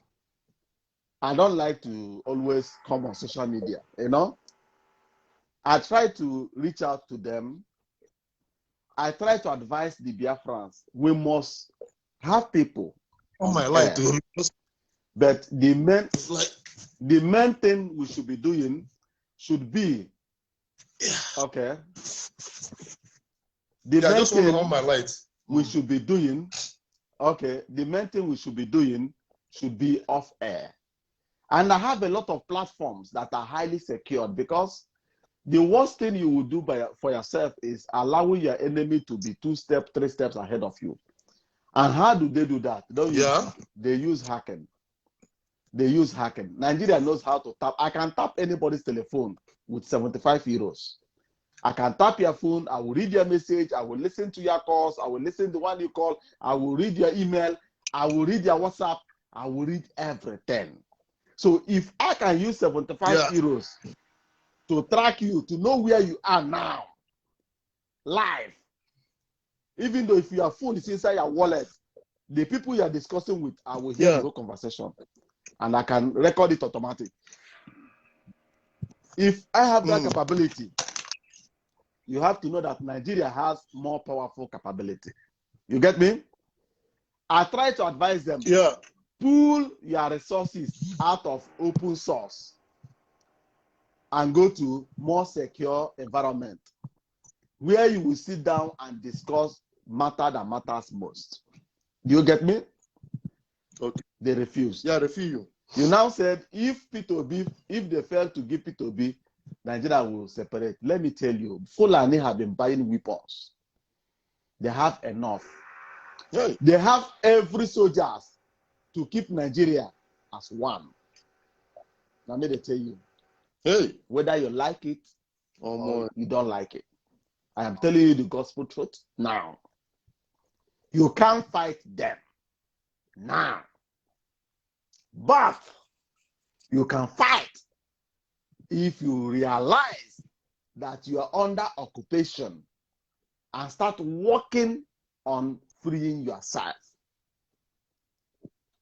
I don't like to always come on social media, you know. I try to reach out to them. I try to advise the Biafrans. We must have people On my air. light, But the main thing we should be doing should be, okay. The yeah, main just want thing on my light. we should be doing, okay, the main thing we should be doing should be off air. And I have a lot of platforms that are highly secured, because the worst thing you will do for yourself is allowing your enemy to be 2 steps, 3 steps ahead of you. And how do they do that? They use hacking. They use hacking. Nigeria knows how to tap. I can tap anybody's telephone with 75 euros. I can tap your phone. I will read your message. I will listen to your calls. I will listen to the one you call. I will read your email. I will read your WhatsApp. I will read everything. So if I can use 75 euros to track you, to know where you are now, live, even though if your phone is inside your wallet, the people you are discussing with, I will hear the whole conversation, and I can record it automatic. If I have that capability, you have to know that Nigeria has more powerful capability. You get me? I try to advise them. Pull your resources out of open source and go to more secure environment where you will sit down and discuss matter that matters most. Do you get me? Okay. They refused. Yeah, refuse you. You now said if P2B, if they fail to give P2B, Nigeria will separate. Let me tell you, Fulani have been buying weapons. They have enough. Hey. They have every soldiers to keep Nigeria as one. Now, may they tell you, whether you like it or you don't like it. I am telling you the gospel truth now. You can't fight them now. But you can fight if you realize that you are under occupation and start working on freeing yourself.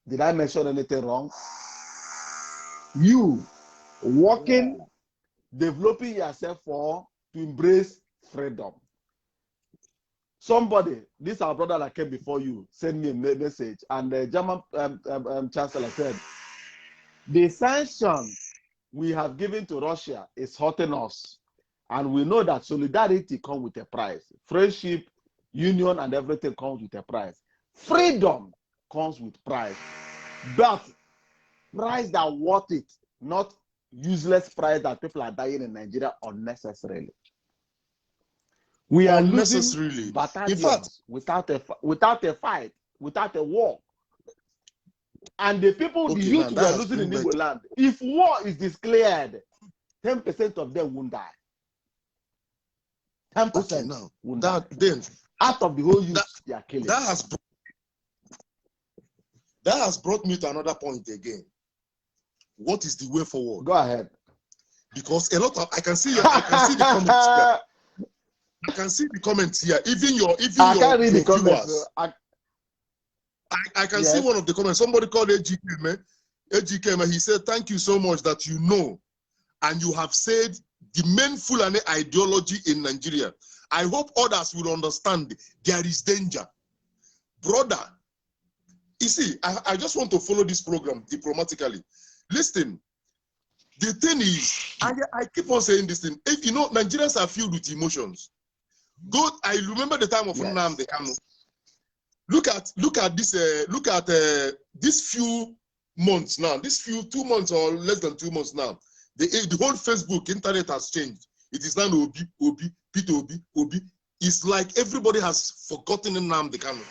Did I mention anything wrong? You working, developing yourself to embrace freedom. Somebody, this our brother that came before you, sent me a message, and the German chancellor said, the sanctions we have given to Russia is hurting us. And we know that solidarity comes with a price. Friendship, union, and everything comes with a price. Freedom comes with price. But price that worth it, not useless price that people are dying in Nigeria unnecessarily. We are losing battalions without a fight, without a war. And the people, the youth we are losing in Igbo land, if war is declared, 10% of them won't die. 10% won't die. Then, out of the whole youth, they are killing. That has brought me to another point again. What is the way forward? Go ahead. Because a lot of I can see the comments here. I can see the comments here. I can't read the comments. I can see one of the comments. Somebody called AGK, man. AGK, man, he said, thank you so much that you know and you have said the main Fulani ideology in Nigeria. I hope others will understand there is danger. Brother, you see, I just want to follow this program diplomatically. Listen, the thing is, I keep on saying this thing. If you know, Nigerians are filled with emotions. I remember the time of Nnamdi Kanu. Look at this. Look at these few months now. 2 months or less than 2 months now. The whole Facebook internet has changed. It is now Obi, P2B, Obi. It's like everybody has forgotten Nnamdi Kanu.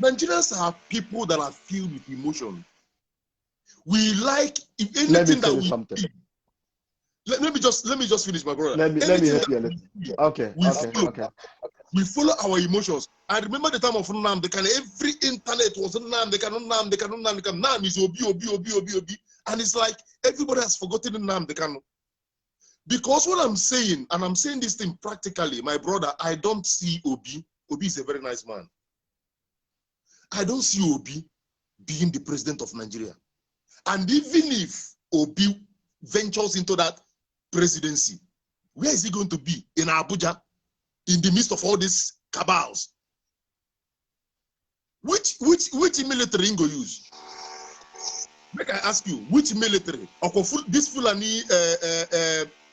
Nigerians are people that are filled with emotion. We like if anything that we something. Let me just finish, my brother. Let me help you a little. Okay. We follow our emotions. I remember the time of Nnamdi Kanu. Every internet was Nnamdi Kanu. Now is Obi. And it's like everybody has forgotten Nnamdi Kanu. Because what I'm saying, and I'm saying this thing practically, my brother, I don't see Obi. Obi is a very nice man. I don't see Obi being the president of Nigeria. And even if Obi ventures into that presidency, where is he going to be? In Abuja? In the midst of all these cabals? Which military go use? Make I ask you, which military? This Fulani,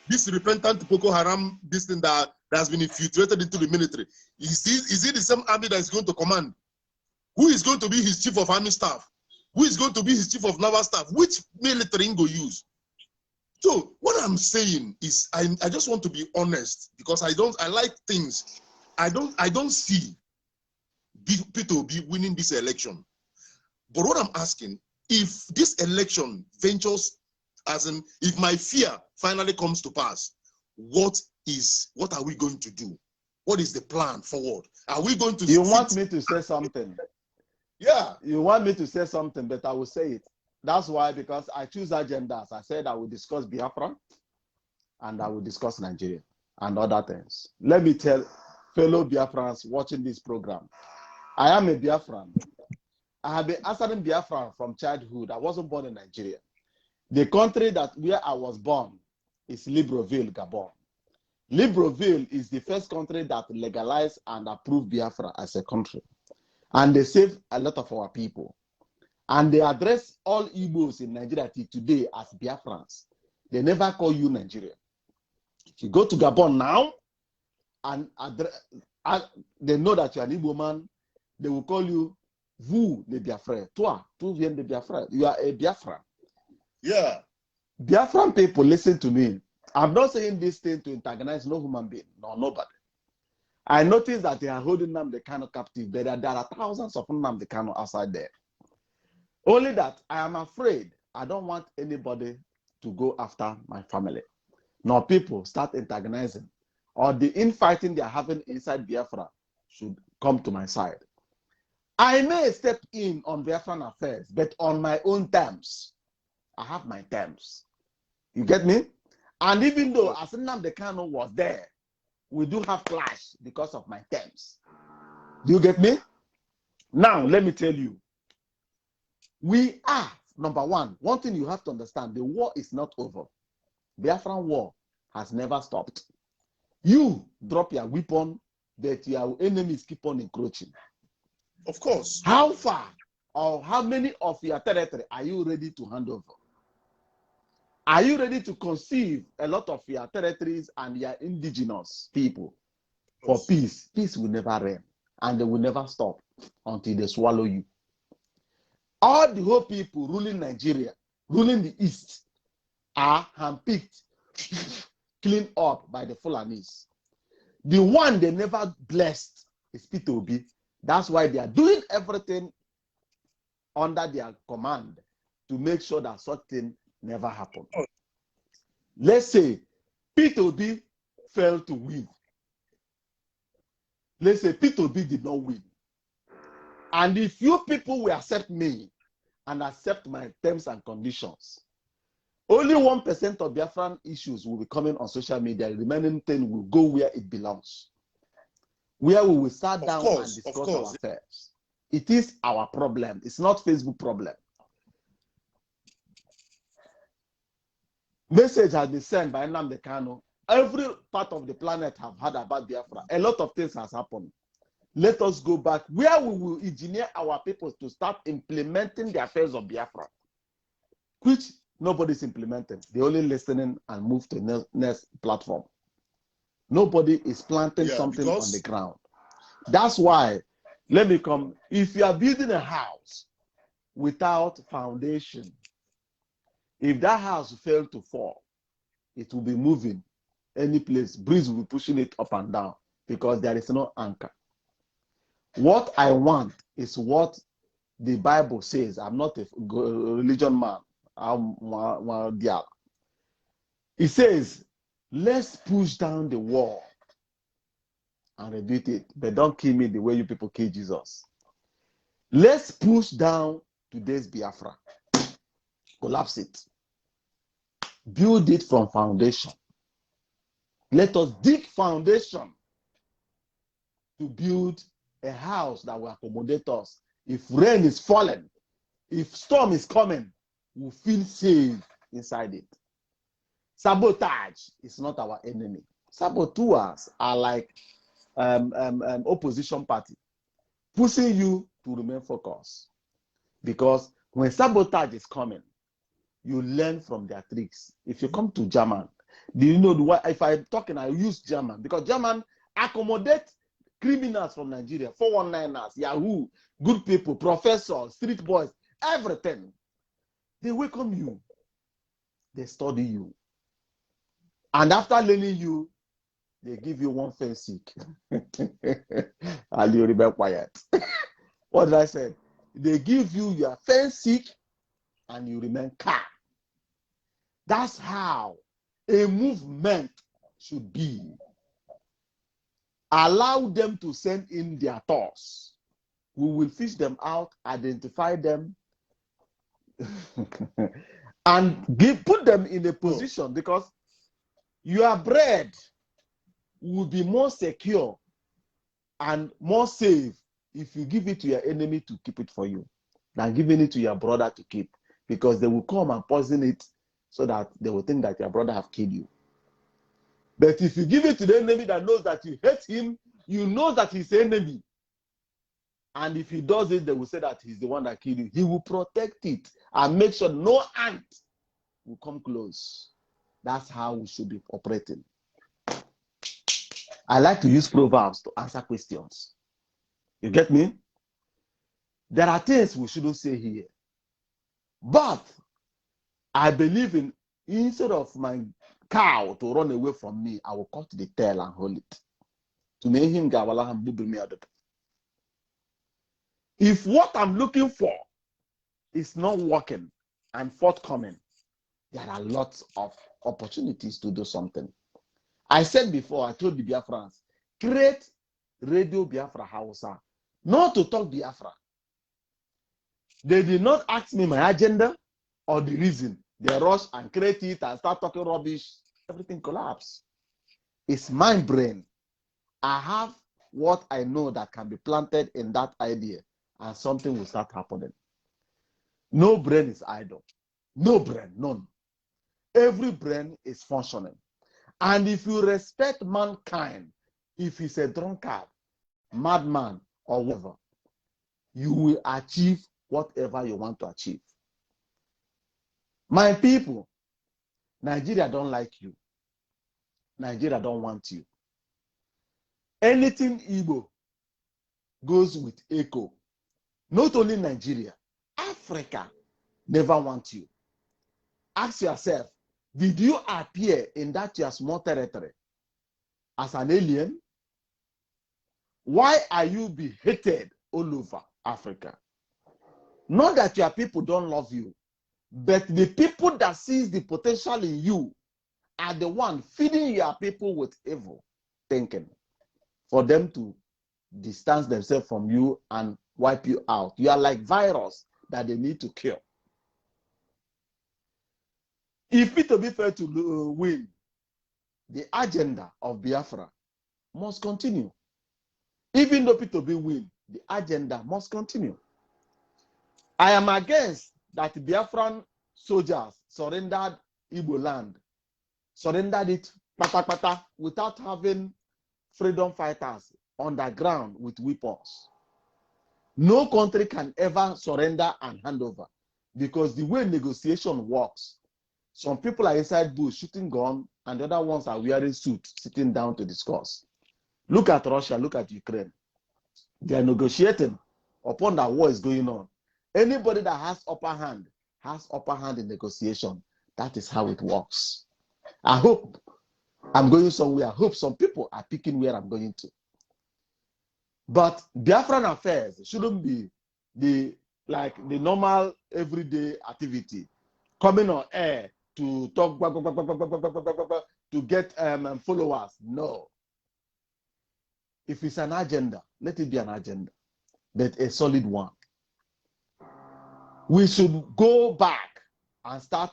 this repentant Boko Haram, this thing that has been infiltrated into the military, is it the same army that is going to command? Who is going to be his chief of army staff? Who is going to be his chief of naval staff? Which military go use? So what I'm saying is, I just want to be honest, because I like things. I don't see Peter Obi winning this election. But what I'm asking, if this election ventures, as in, if my fear finally comes to pass, what are we going to do? What is the plan forward? Are we going to? You want me to say something? Yeah. You want me to say something, but I will say it. That's why, because I choose agendas. I said I will discuss Biafra, and I will discuss Nigeria and other things. Let me tell fellow Biafrans watching this program, I am a Biafran. I have been answering Biafran from childhood. I wasn't born in Nigeria. The country where I was born is Libreville, Gabon. Libreville is the first country that legalized and approved Biafra as a country. And they saved a lot of our people. And they address all Igbos in Nigeria today as Biafrans. They never call you Nigeria. If you go to Gabon now, and they know that you're an Igbo man, they will call you vous le Biafra. Toi, tu viens de Biafra. You are a Biafra. Yeah. Biafran people, listen to me. I'm not saying this thing to antagonize no human being, no nobody. I noticed that they are holding Nnamdi Kanu captive, but there are thousands of Nnamdi Kanu outside there. Only that I am afraid I don't want anybody to go after my family. Nor people start antagonizing, or the infighting they are having inside Biafra should come to my side. I may step in on Biafran affairs, but on my own terms. I have my terms. You get me? And even though as Nnamdi Kanu was there, we do have clash because of my terms. Do you get me? Now, let me tell you. We are, number one thing you have to understand, the war is not over. Biafran war has never stopped. You drop your weapon, but your enemies keep on encroaching. Of course. How far or how many of your territory are you ready to hand over? Are you ready to conceive a lot of your territories and your indigenous people for peace? Peace will never reign, and they will never stop until they swallow you. All the whole people ruling Nigeria, ruling the East, are handpicked, cleaned up by the Fulanis. The one they never blessed is Peter Obi. That's why they are doing everything under their command to make sure that such thing never happen. Let's say Peter Obi failed to win. Let's say Peter Obi did not win. And if you people will accept me and accept my terms and conditions, only 1% of Biafran issues will be coming on social media. The remaining thing will go where it belongs. Where we will sit down and discuss our affairs. It is our problem. It's not Facebook problem. Message has been sent by Nnamdi Kanu. Every part of the planet have heard about Biafra. A lot of things has happened. Let us go back where we will engineer our people to start implementing the affairs of Biafra, which nobody's implementing. They're only listening and move to the next platform. Nobody is planting something on the ground. That's why, let me come. If you are building a house without foundation, if that house fails to fall, it will be moving any place. Breeze will be pushing it up and down because there is no anchor. What I want is what the Bible says. I'm not a religion man. It says, let's push down the wall and rebuild it, but don't kill me the way you people kill Jesus. Let's push down today's Biafra. Collapse it. Build it from foundation. Let us dig foundation to build a house that will accommodate us. If rain is falling, if storm is coming, we'll feel safe inside it. Sabotage is not our enemy. Saboteurs are like opposition party, pushing you to remain focused. Because when sabotage is coming, you learn from their tricks. If you come to German, do you know what? If I'm talking, I use German because German accommodate criminals from Nigeria, 419ers, Yahoo, good people, professors, street boys, everything. They welcome you. They study you. And after learning you, they give you one fence sick. And you remain quiet. What did I say? They give you your fence sick and you remain calm. That's how a movement should be. Allow them to send in their thoughts. We will fish them out, identify them, and put them in a position, because your bread will be more secure and more safe if you give it to your enemy to keep it for you than giving it to your brother to keep, because they will come and poison it so that they will think that your brother have killed you. But if you give it to the enemy that knows that you hate him, you know that he's the enemy. And if he does it, they will say that he's the one that killed you. He will protect it and make sure no ant will come close. That's how we should be operating. I like to use proverbs to answer questions. You get me? There are things we shouldn't say here. But I believe in, instead of my cow to run away from me, I will cut the tail and hold it. To make him if what I'm looking for is not working and forthcoming, there are lots of opportunities to do something. I said before, I told the Biafrans, create Radio Biafra Hausa, not to talk Biafra. They did not ask me my agenda or the reason. They rush and create it and start talking rubbish. Everything collapsed. It's my brain. I have what I know that can be planted in that idea, and something will start happening. No brain is idle. No brain, none. Every brain is functioning. And if you respect mankind, if he's a drunkard, madman, or whatever, you will achieve whatever you want to achieve. My people, Nigeria don't like you. Nigeria don't want you. Anything Igbo goes with echo. Not only Nigeria, Africa never want you. Ask yourself, did you appear in that your small territory as an alien? Why are you being hated all over Africa? Not that your people don't love you, but the people that sees the potential in you are the one feeding your people with evil thinking for them to distance themselves from you and wipe you out. You are like virus that they need to kill. If it to be fair to win, the agenda of Biafra must continue. Even though Peter B win, the agenda must continue. I am against that Biafran soldiers surrendered Igbo land, surrendered it pata without having freedom fighters on the ground with weapons. No country can ever surrender and hand over, because the way negotiation works, some people are inside bush shooting gun and the other ones are wearing suits sitting down to discuss. Look at Russia, look at Ukraine. They are negotiating upon that war is going on. Anybody that has upper hand in negotiation. That is how it works. I hope I'm going somewhere. I hope some people are picking where I'm going to. But Biafran affairs shouldn't be the normal everyday activity. Coming on air to talk to get followers. No. If it's an agenda, let it be an agenda, but a solid one. We should go back and start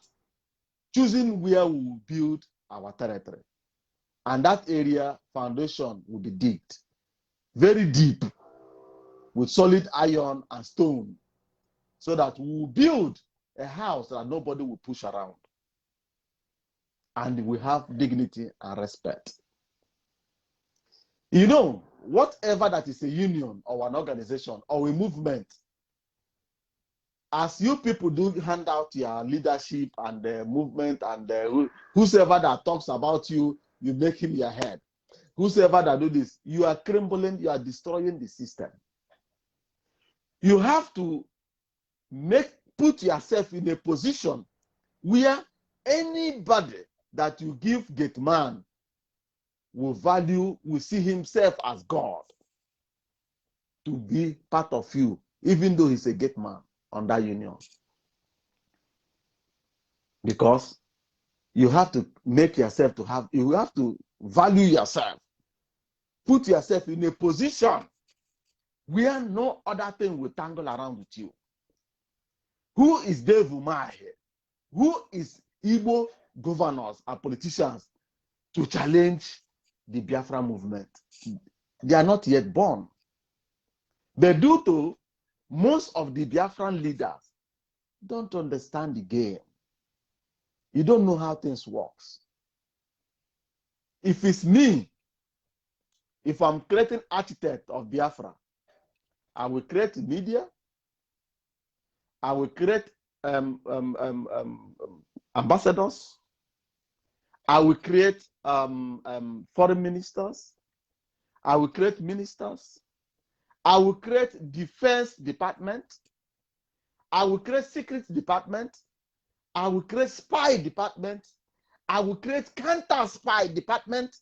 choosing where we will build our territory. And that area foundation will be digged very deep with solid iron and stone, so that we will build a house that nobody will push around. And we have dignity and respect. You know, whatever that is a union or an organization or a movement, as you people do hand out your leadership and the movement and whosoever that talks about you, you make him your head. Whosoever that do this, you are crumbling, you are destroying the system. You have to put yourself in a position where anybody that you give gate man will see himself as God to be part of you, even though he's a gate man under union. Because you have to make yourself you have to value yourself. Put yourself in a position where no other thing will tangle around with you. Who is Dave Umahi? Who is Igbo governors and politicians to challenge the Biafra movement? They are not yet born. But due to most of the Biafran leaders don't understand the game. You don't know how things work. If it's me, if I'm creating architect of Biafra, I will create media, I will create ambassadors, I will create foreign ministers, I will create ministers, I will create defense department, I will create secret department, I will create spy department, I will create counter spy department,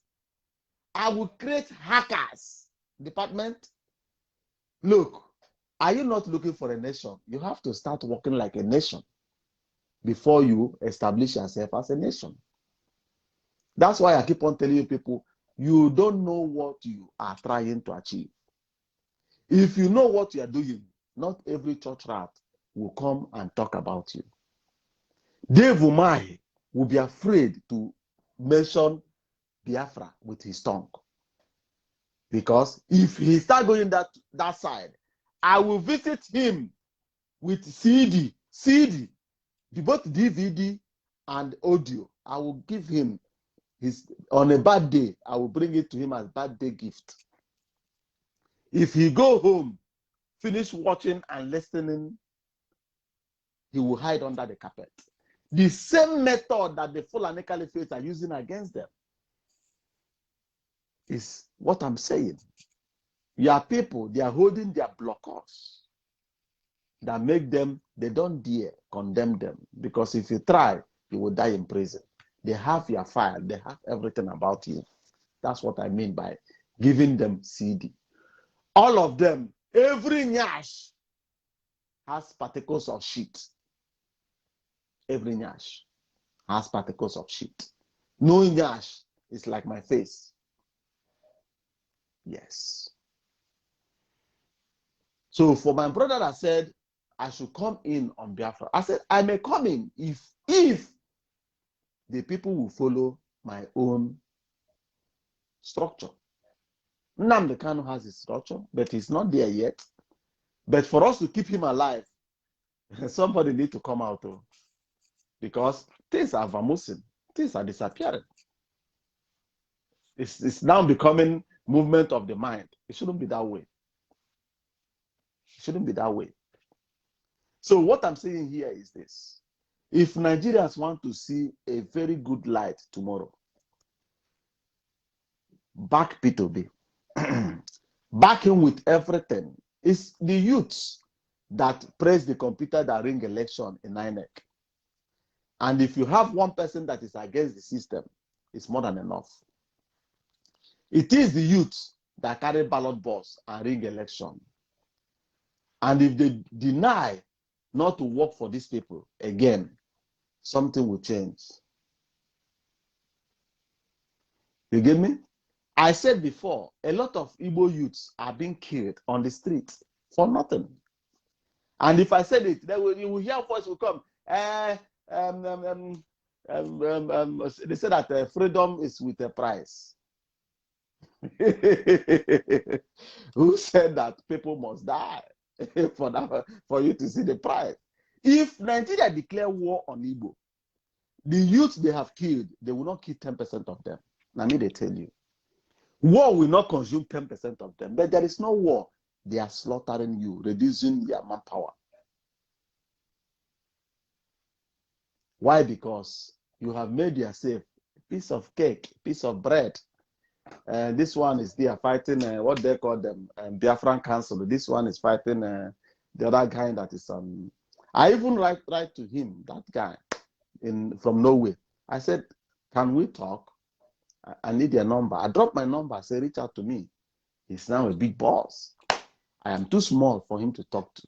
I will create hackers department. Look, are you not looking for a nation? You have to start working like a nation before you establish yourself as a nation. That's why I keep on telling you people, you don't know what you are trying to achieve. If you know what you are doing, not every church rat will come and talk about you. Dave Umahi will be afraid to mention Biafra with his tongue. Because if he starts going that side, I will visit him with CD, both DVD and audio. I will give him on a bad day, I will bring it to him as birthday gift. If he go home, finish watching and listening, he will hide under the carpet. The same method that the Fulani Caliphate are using against them is what I'm saying. Your people, they are holding their blockers that make them, they don't dare condemn them. Because if you try, you will die in prison. They have your file, they have everything about you. That's what I mean by giving them CD. All of them, every nyash has particles of shit. Every nyash has particles of shit. No nyash is like my face. Yes. So for my brother that said I should come in on Biafra, I said I may come in if the people will follow my own structure. Nnamdi Kanu has his structure, but he's not there yet. But for us to keep him alive, somebody need to come out though, because things are vamoosing, things are disappearing. It's now becoming movement of the mind. It shouldn't be that way. It shouldn't be that way. So what I'm saying here is this. If Nigerians want to see a very good light tomorrow, back P2B. Back him with everything. It's the youths that press the computer that ring election in INEC. And if you have one person that is against the system, it's more than enough. It is the youths that carry ballot box and ring election. And if they deny not to work for these people, again, something will change. You get me? I said before, a lot of Igbo youths are being killed on the streets for nothing. And if I said it, then you will hear a voice will come. They say that freedom is with a price. Who said that people must die for you to see the price? If Nigeria declare war on Igbo, the youth they have killed, they will not kill 10% of them. Now, me, they tell you. War will not consume 10% of them, but there is no war. They are slaughtering you, reducing their manpower. Why? Because you have made yourself a piece of cake, piece of bread. This one is there fighting what they call them, Biafran Council. This one is fighting the other guy that is I even write to him, that guy from Norway. I said, can we talk? I need your number. I dropped my number. I said, reach out to me. He's now a big boss. I am too small for him to talk to.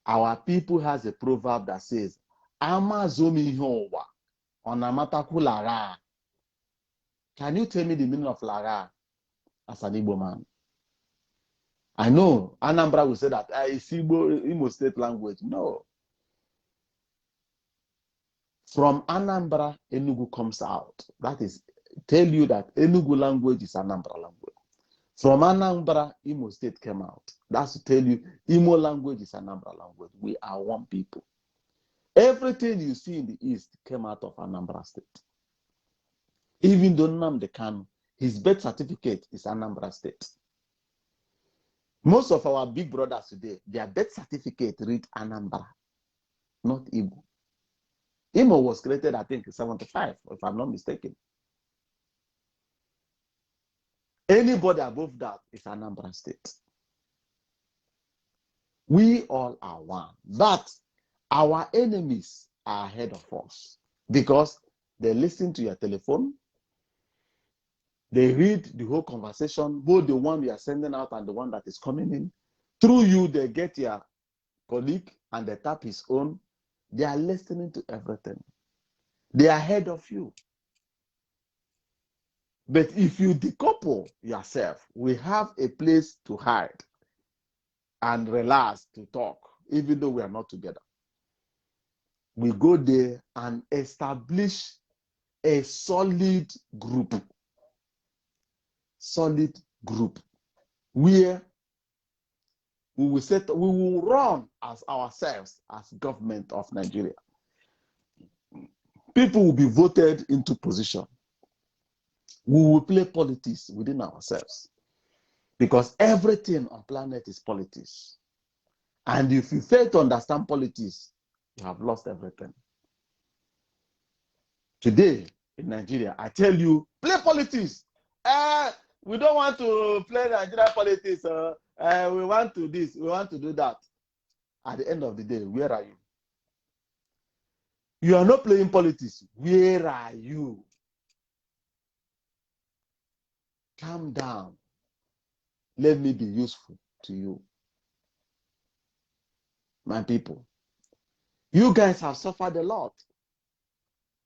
Our people has a proverb that says, Amazomi Howa onamataku lara. Can you tell me the meaning of lara as an Igbo man? I know Anambra will say that it's Imo state language. No. From Anambra, Enugu comes out. That is, tell you that Enugu language is Anambra language. From Anambra, Imo state came out. That's to tell you, Imo language is Anambra language. We are one people. Everything you see in the East came out of Anambra state. Even though Nnamdi Kanu, his birth certificate is Anambra state. Most of our big brothers today, their birth certificate read Anambra, not Igbo. Imo was created, I think, in 75, if I'm not mistaken. Anybody above that is Anambra state. We all are one. But our enemies are ahead of us because they listen to your telephone. They read the whole conversation, both the one we are sending out and the one that is coming in. Through you, they get your colleague and they tap his own. They are listening to everything. They are ahead of you. But if you decouple yourself, we have a place to hide and relax to talk, even though we are not together. We go there and establish a solid group where we will run as ourselves as government of Nigeria. People will be voted into position. We will play politics within ourselves because everything on planet is politics. And if you fail to understand politics, you have lost everything. Today in Nigeria, I tell you, play politics. We don't want to play Nigeria politics. We want to this, we want to do that. At the end of the day, where are you? You are not playing politics. Where are you? Calm down. Let me be useful to you. My people, you guys have suffered a lot.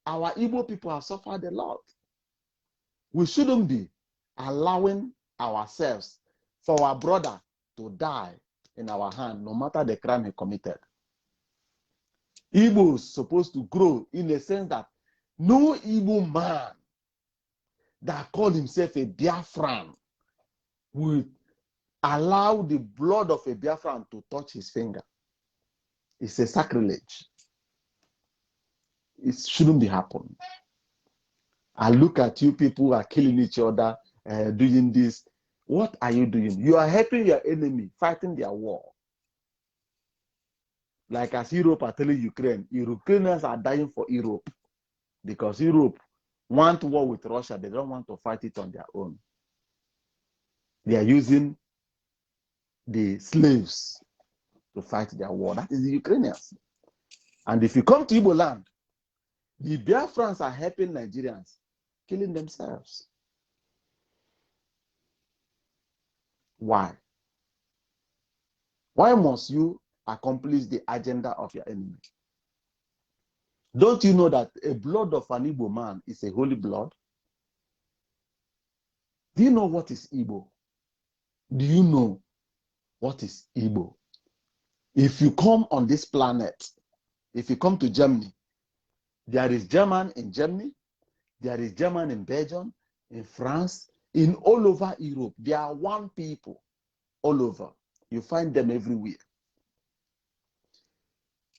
Our Igbo people have suffered a lot. We shouldn't be allowing ourselves for our brother to die in our hand, no matter the crime he committed. Igbo is supposed to grow in a sense that no Igbo man that called himself a Biafran will allow the blood of a Biafran to touch his finger. It's a sacrilege. It shouldn't be happening. I look at you people who are killing each other, doing this. What are you doing? You are helping your enemy, fighting their war. Like as Europe are telling Ukraine, Ukrainians are dying for Europe because Europe want war with Russia. They don't want to fight it on their own. They are using the slaves to fight their war. That is the Ukrainians. And if you come to Igbo land, the Biafrans are helping Nigerians, killing themselves. Why? Why must you accomplish the agenda of your enemy? Don't you know that a blood of an Igbo man is a holy blood? Do you know what is Igbo? Do you know what is Igbo? If you come on this planet, If you come to Germany, there is German in Germany, there is German in Belgium, in France, in all over Europe. They are one people all over. You find them everywhere.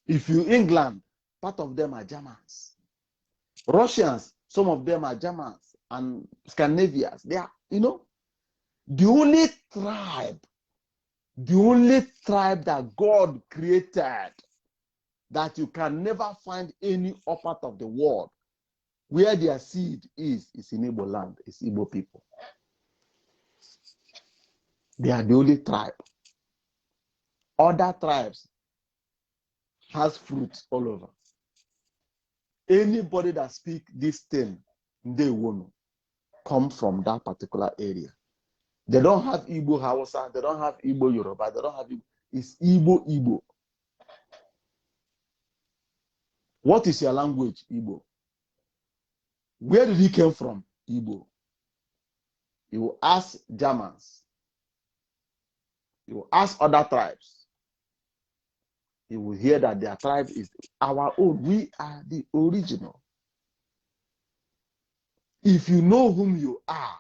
If you England, part of them are Germans. Russians, some of them are Germans, and Scandinavians. They are, the only that God created that you can never find any other part of the world where their seed is in Igbo land, is Igbo people. They are the only tribe. Other tribes has fruits all over. Anybody that speak this thing, they won't come from that particular area. They don't have Igbo Hausa, they don't have Igbo Yoruba, they don't have Igbo. It's Igbo. What is your language? Igbo. Where did he come from? Igbo. You will ask Germans. You will ask other tribes. You will hear that their tribe is our own. We are the original. If you know whom you are,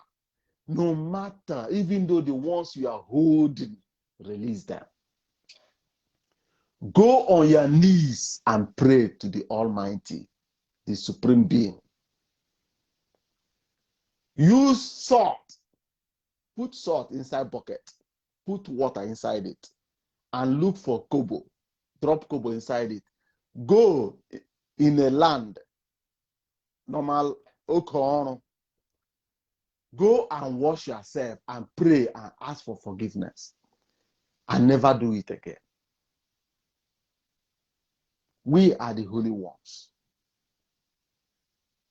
no matter, even though the ones you are holding, release them. Go on your knees and pray to the Almighty, the Supreme Being. Use salt. Put salt inside bucket. Put water inside it. And look for kobo. Drop kobo inside it. Go in a land, normal, okono. Go and wash yourself and pray and ask for forgiveness. And never do it again. We are the holy ones.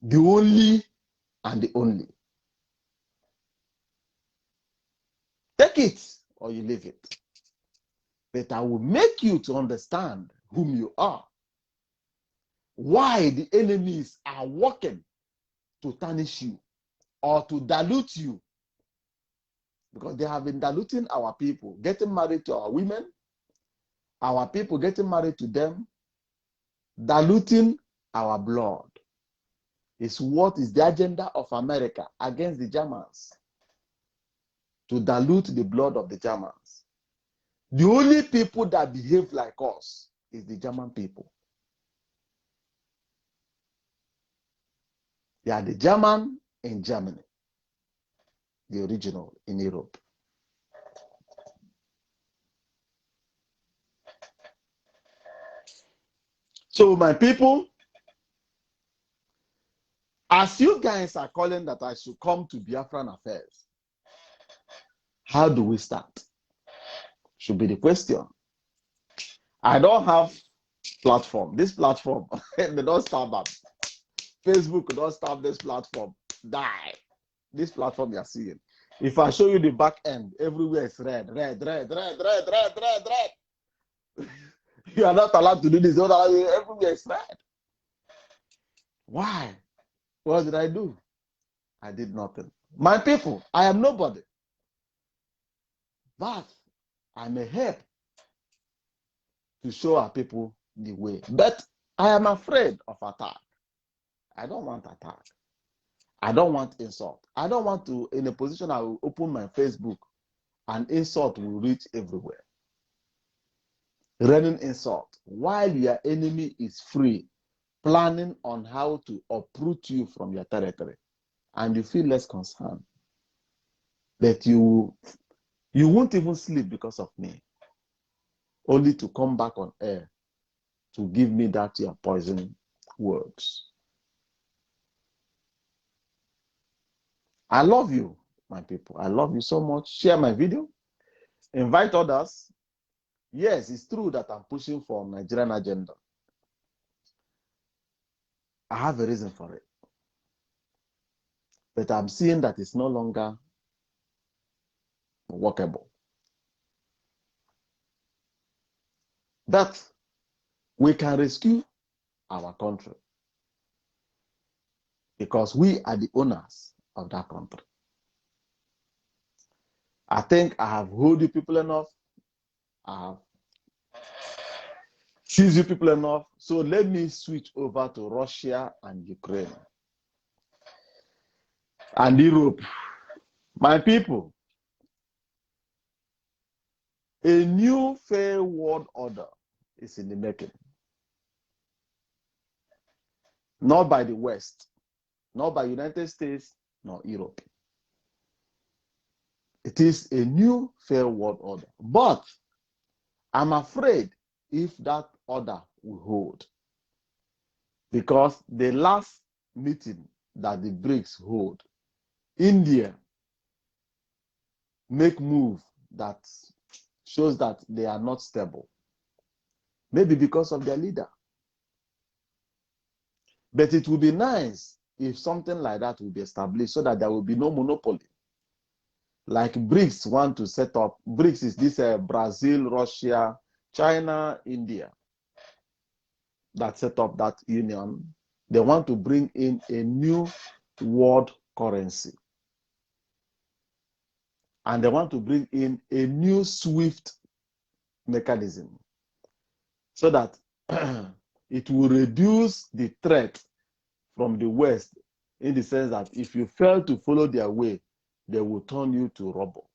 The only and the only. Take it or you leave it. But I will make you to understand whom you are. Why the enemies are working to tarnish you or to dilute you. Because they have been diluting our people, getting married to our women, our people getting married to them, diluting our blood. Is what is the agenda of America against the Germans. To dilute the blood of the Germans. The only people that behave like us is the German people. They are the German in Germany, the original in Europe. So my people, as you guys are calling that I should come to Biafran affairs, how do we start? Should be the question. I don't have platform. This platform, they don't stop that. Facebook don't stop this platform. Die. This platform you're seeing. If I show you the back end, everywhere is red. You are not allowed to do this. Everywhere is red. Why? What did I do? I did nothing. My people, I am nobody. But I may help to show our people the way. But I am afraid of attack. I don't want attack. I don't want insult. I don't want to, in a position I will open my Facebook and insult will reach everywhere. Raining insult. While your enemy is free, planning on how to uproot you from your territory. And you feel less concerned. That you won't even sleep because of me. Only to come back on air to give me that your poison words. I love you, my people. I love you so much. Share my video. Invite others. Yes, it's true that I'm pushing for Nigerian agenda. I have a reason for it. But I'm seeing that it's no longer workable. But we can rescue our country because we are the owners of that country. I think I have hold you people enough. I have sees you people enough. So let me switch over to Russia and Ukraine and Europe. My people, a new fair world order is in the making. Not by the West, not by United States, nor Europe. It is a new fair world order. But I'm afraid if that order will hold. Because the last meeting that the BRICS hold, India make move that shows that they are not stable. Maybe because of their leader. But it would be nice if something like that will be established so that there will be no monopoly. Like BRICS want to set up, BRICS is this Brazil, Russia, China, India that set up that union. They want to bring in a new world currency. And they want to bring in a new SWIFT mechanism so that it will reduce the threat from the West in the sense that if you fail to follow their way, they will turn you to rubble.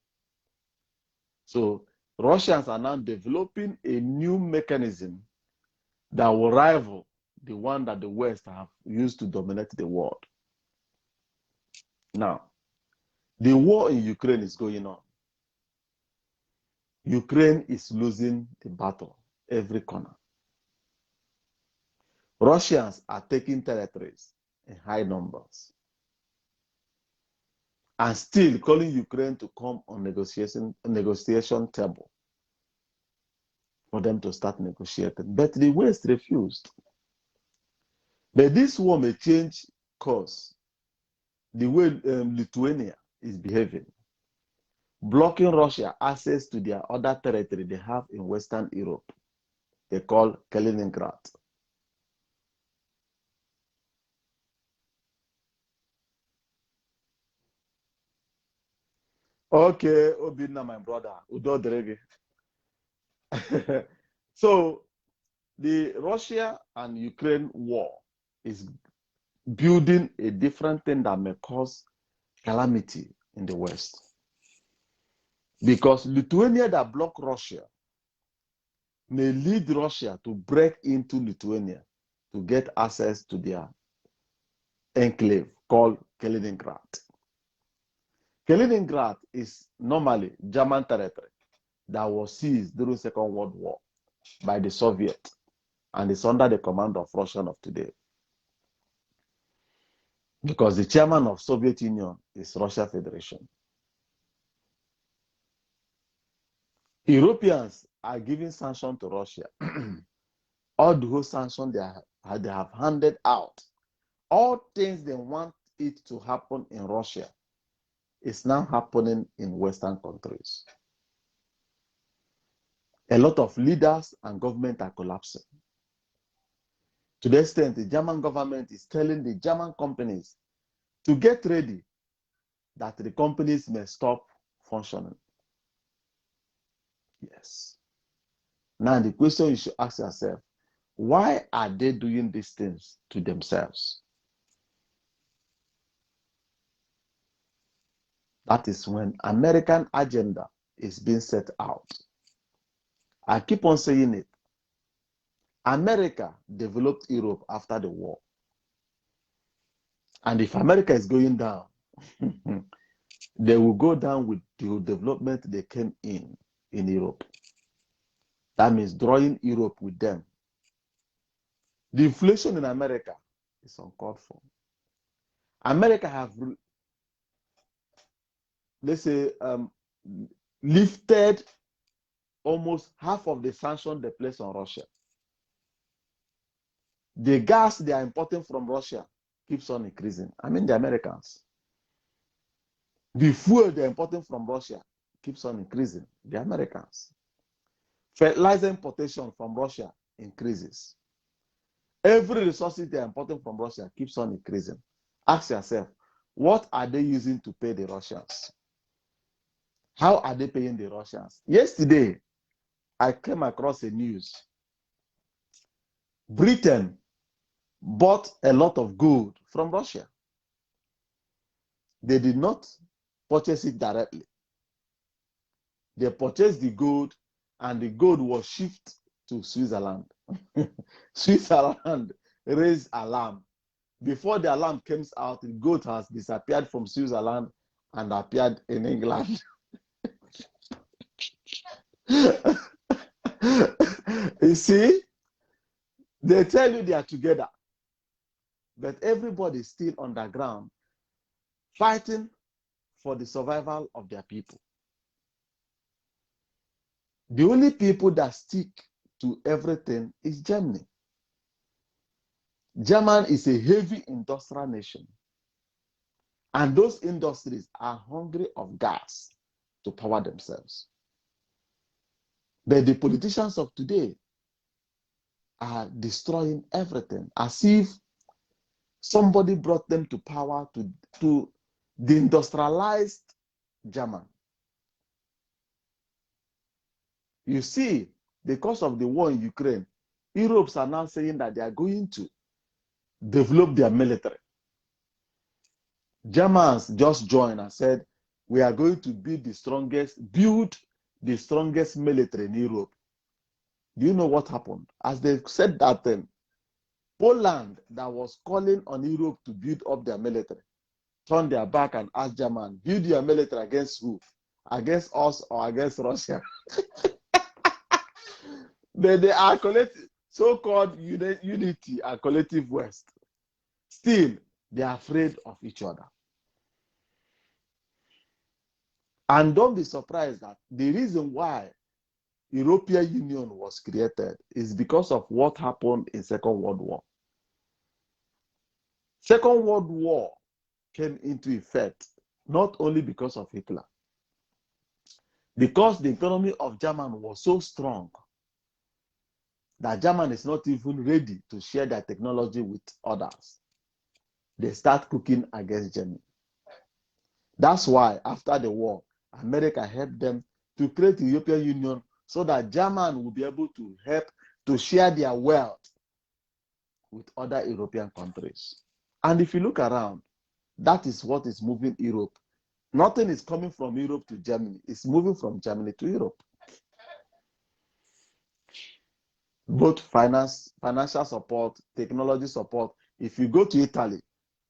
So Russians are now developing a new mechanism that will rival the one that the West have used to dominate the world. Now, the war in Ukraine is going on. Ukraine is losing the battle every corner. Russians are taking territories in high numbers and still calling Ukraine to come on negotiation table for them to start negotiating. But the West refused. But this war may change course the way Lithuania is behaving, blocking Russia access to their other territory they have in Western Europe. They call Kaliningrad. Okay, Obina, my brother, Udo Drege. So the Russia and Ukraine war is building a different thing that may cause calamity in the West. Because Lithuania that block Russia may lead Russia to break into Lithuania to get access to their enclave called Kaliningrad. Kaliningrad is normally German territory that was seized during the Second World War by the Soviet and is under the command of Russia of today. Because the chairman of Soviet Union is Russia Federation. Europeans are giving sanctions to Russia. All those sanctions they have handed out, all things they want it to happen in Russia is now happening in Western countries. A lot of leaders and government are collapsing. To the extent the German government is telling the German companies to get ready that the companies may stop functioning. Yes. Now the question you should ask yourself, why are they doing these things to themselves? That is when American agenda is being set out. I keep on saying it. America developed Europe after the war. And if America is going down, they will go down with the development they came in Europe. That means drawing Europe with them. The inflation in America is uncalled for. America have, let's say, lifted almost half of the sanctions they placed on Russia. The gas they are importing from Russia keeps on increasing. I mean the Americans. The fuel they're importing from Russia keeps on increasing. The Americans. Fertilizer importation from Russia increases. Every resource they're importing from Russia keeps on increasing. Ask yourself, what are they using to pay the Russians? How are they paying the Russians? Yesterday, I came across a news Britain bought a lot of gold from Russia. They did not purchase it directly. They purchased the gold, and the gold was shipped to Switzerland. Switzerland raised alarm. Before the alarm comes out, the gold has disappeared from Switzerland and appeared in England. You see, they tell you they are together, but everybody is still underground, fighting for the survival of their people. The only people that stick to everything is Germany. Germany is a heavy industrial nation, and those industries are hungry of gas to power themselves. But the politicians of today are destroying everything as if somebody brought them to power to deindustrialize Germany. You see, because of the war in Ukraine, Europe's are now saying that they are going to develop their military. Germans just joined and said, we are going to build the strongest military in Europe. Do you know what happened? As they said that thing, Poland, that was calling on Europe to build up their military, turned their back and asked Germany, build your military against who? Against us or against Russia? They are collective, so-called unity and collective West. Still, they are afraid of each other. And don't be surprised that the reason why European Union was created is because of what happened in Second World War. Second World War came into effect not only because of Hitler, because the economy of Germany was so strong that Germany is not even ready to share their technology with others. They start cooking against Germany. That's why after the war, America helped them to create the European Union so that Germany will be able to help to share their wealth with other European countries. And if you look around, that is what is moving Europe. Nothing is coming from Europe to Germany. It's moving from Germany to Europe. Both financial support, technology support. If you go to Italy,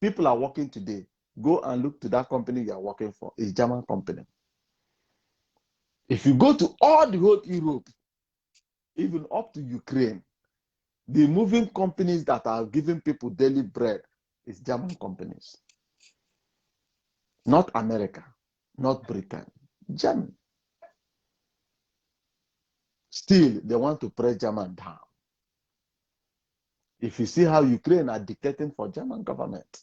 people are working today. Go and look to that company you are working for. It's a German company. If you go to all the whole Europe, even up to Ukraine, the moving companies that are giving people daily bread is German companies. Not America, not Britain, Germany. Still, they want to press German down. If you see how Ukraine are dictating for German government,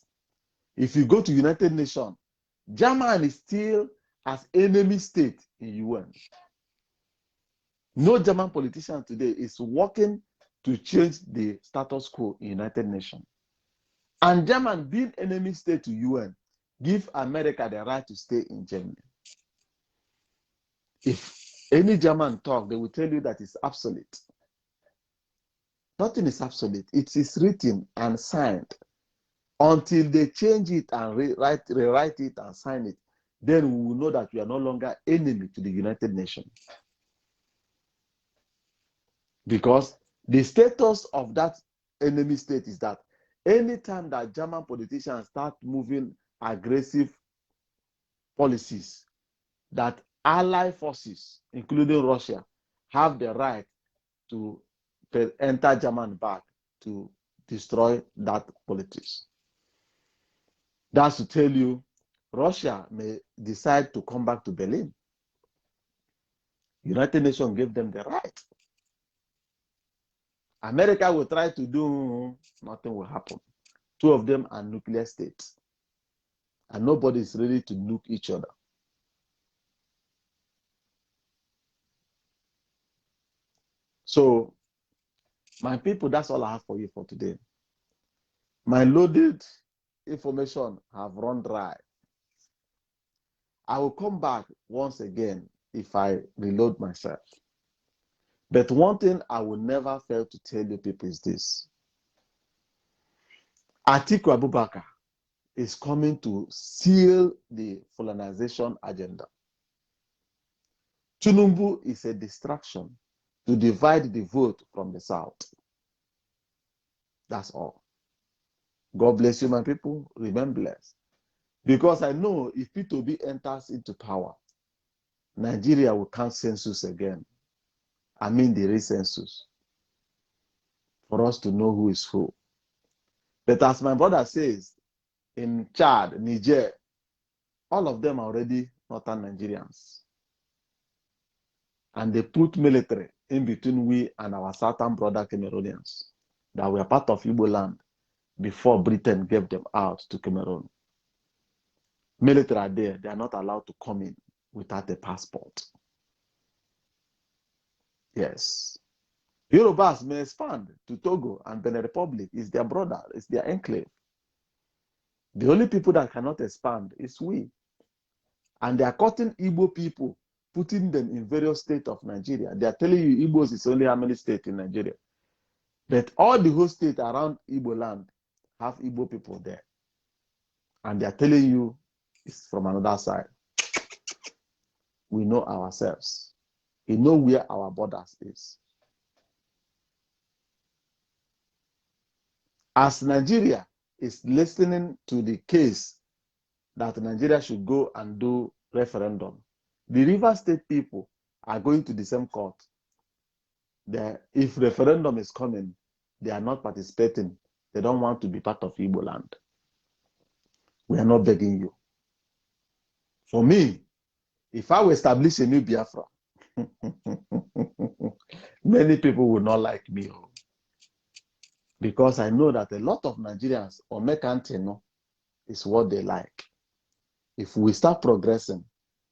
if you go to United Nations, Germany is still as enemy state in UN. No German politician today is working to change the status quo in United Nations. And Germany, being enemy state to UN, give America the right to stay in Germany. If any German talk, they will tell you that it's obsolete. Nothing is obsolete. It is written and signed. Until they change it and rewrite it and sign it, then we will know that we are no longer enemy to the United Nations. Because the status of that enemy state is that anytime that German politicians start moving aggressive policies, that allied forces, including Russia, have the right to enter German back to destroy that politics. That's to tell you, Russia may decide to come back to Berlin. United Nations gave them the right. America will try to do, nothing will happen. Two of them are nuclear states. And nobody is ready to nuke each other. So, my people, that's all I have for you for today. My loaded information have run dry. I will come back once again if I reload myself. But one thing I will never fail to tell you people is this. Atiku Abubakar is coming to seal the colonization agenda. Tinubu is a distraction to divide the vote from the South. That's all. God bless you, my people. Remain blessed. Because I know if P2B enters into power, Nigeria will count census again. I mean the recensus. For us to know who is who. But as my brother says, in Chad, Niger, all of them are already northern Nigerians. And they put military in between we and our southern brother Cameroonians that were part of Igbo land before Britain gave them out to Cameroon. Military are there. They are not allowed to come in without a passport. Yes. Yorubas may expand to Togo and Benin Republic. It's their brother. It's their enclave. The only people that cannot expand is we. And they are cutting Igbo people, putting them in various states of Nigeria. They are telling you Igbos is only how many states in Nigeria. But all the whole state around Igbo land have Igbo people there. And they are telling you it's from another side. We know ourselves. We know where our borders is. As Nigeria is listening to the case that Nigeria should go and do referendum, the River State people are going to the same court. If referendum is coming, they are not participating. They don't want to be part of Igbo land. We are not begging you. For me, if I will establish a new Biafra, many people will not like me. Because I know that a lot of Nigerians, or Mekantino, is what they like. If we start progressing,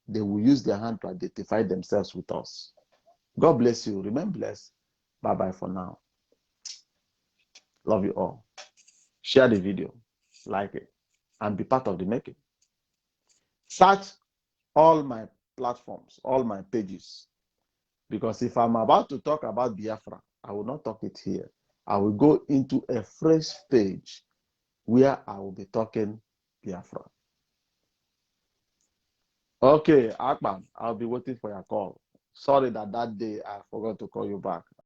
they will use their hand to identify themselves with us. God bless you. Remain blessed. Bye-bye for now. Love you all. Share the video, like it, and be part of the making. Search all my platforms, all my pages. Because if I'm about to talk about Biafra, I will not talk it here. I will go into a fresh page where I will be talking Biafra. Okay, Akman, I'll be waiting for your call. Sorry that day I forgot to call you back.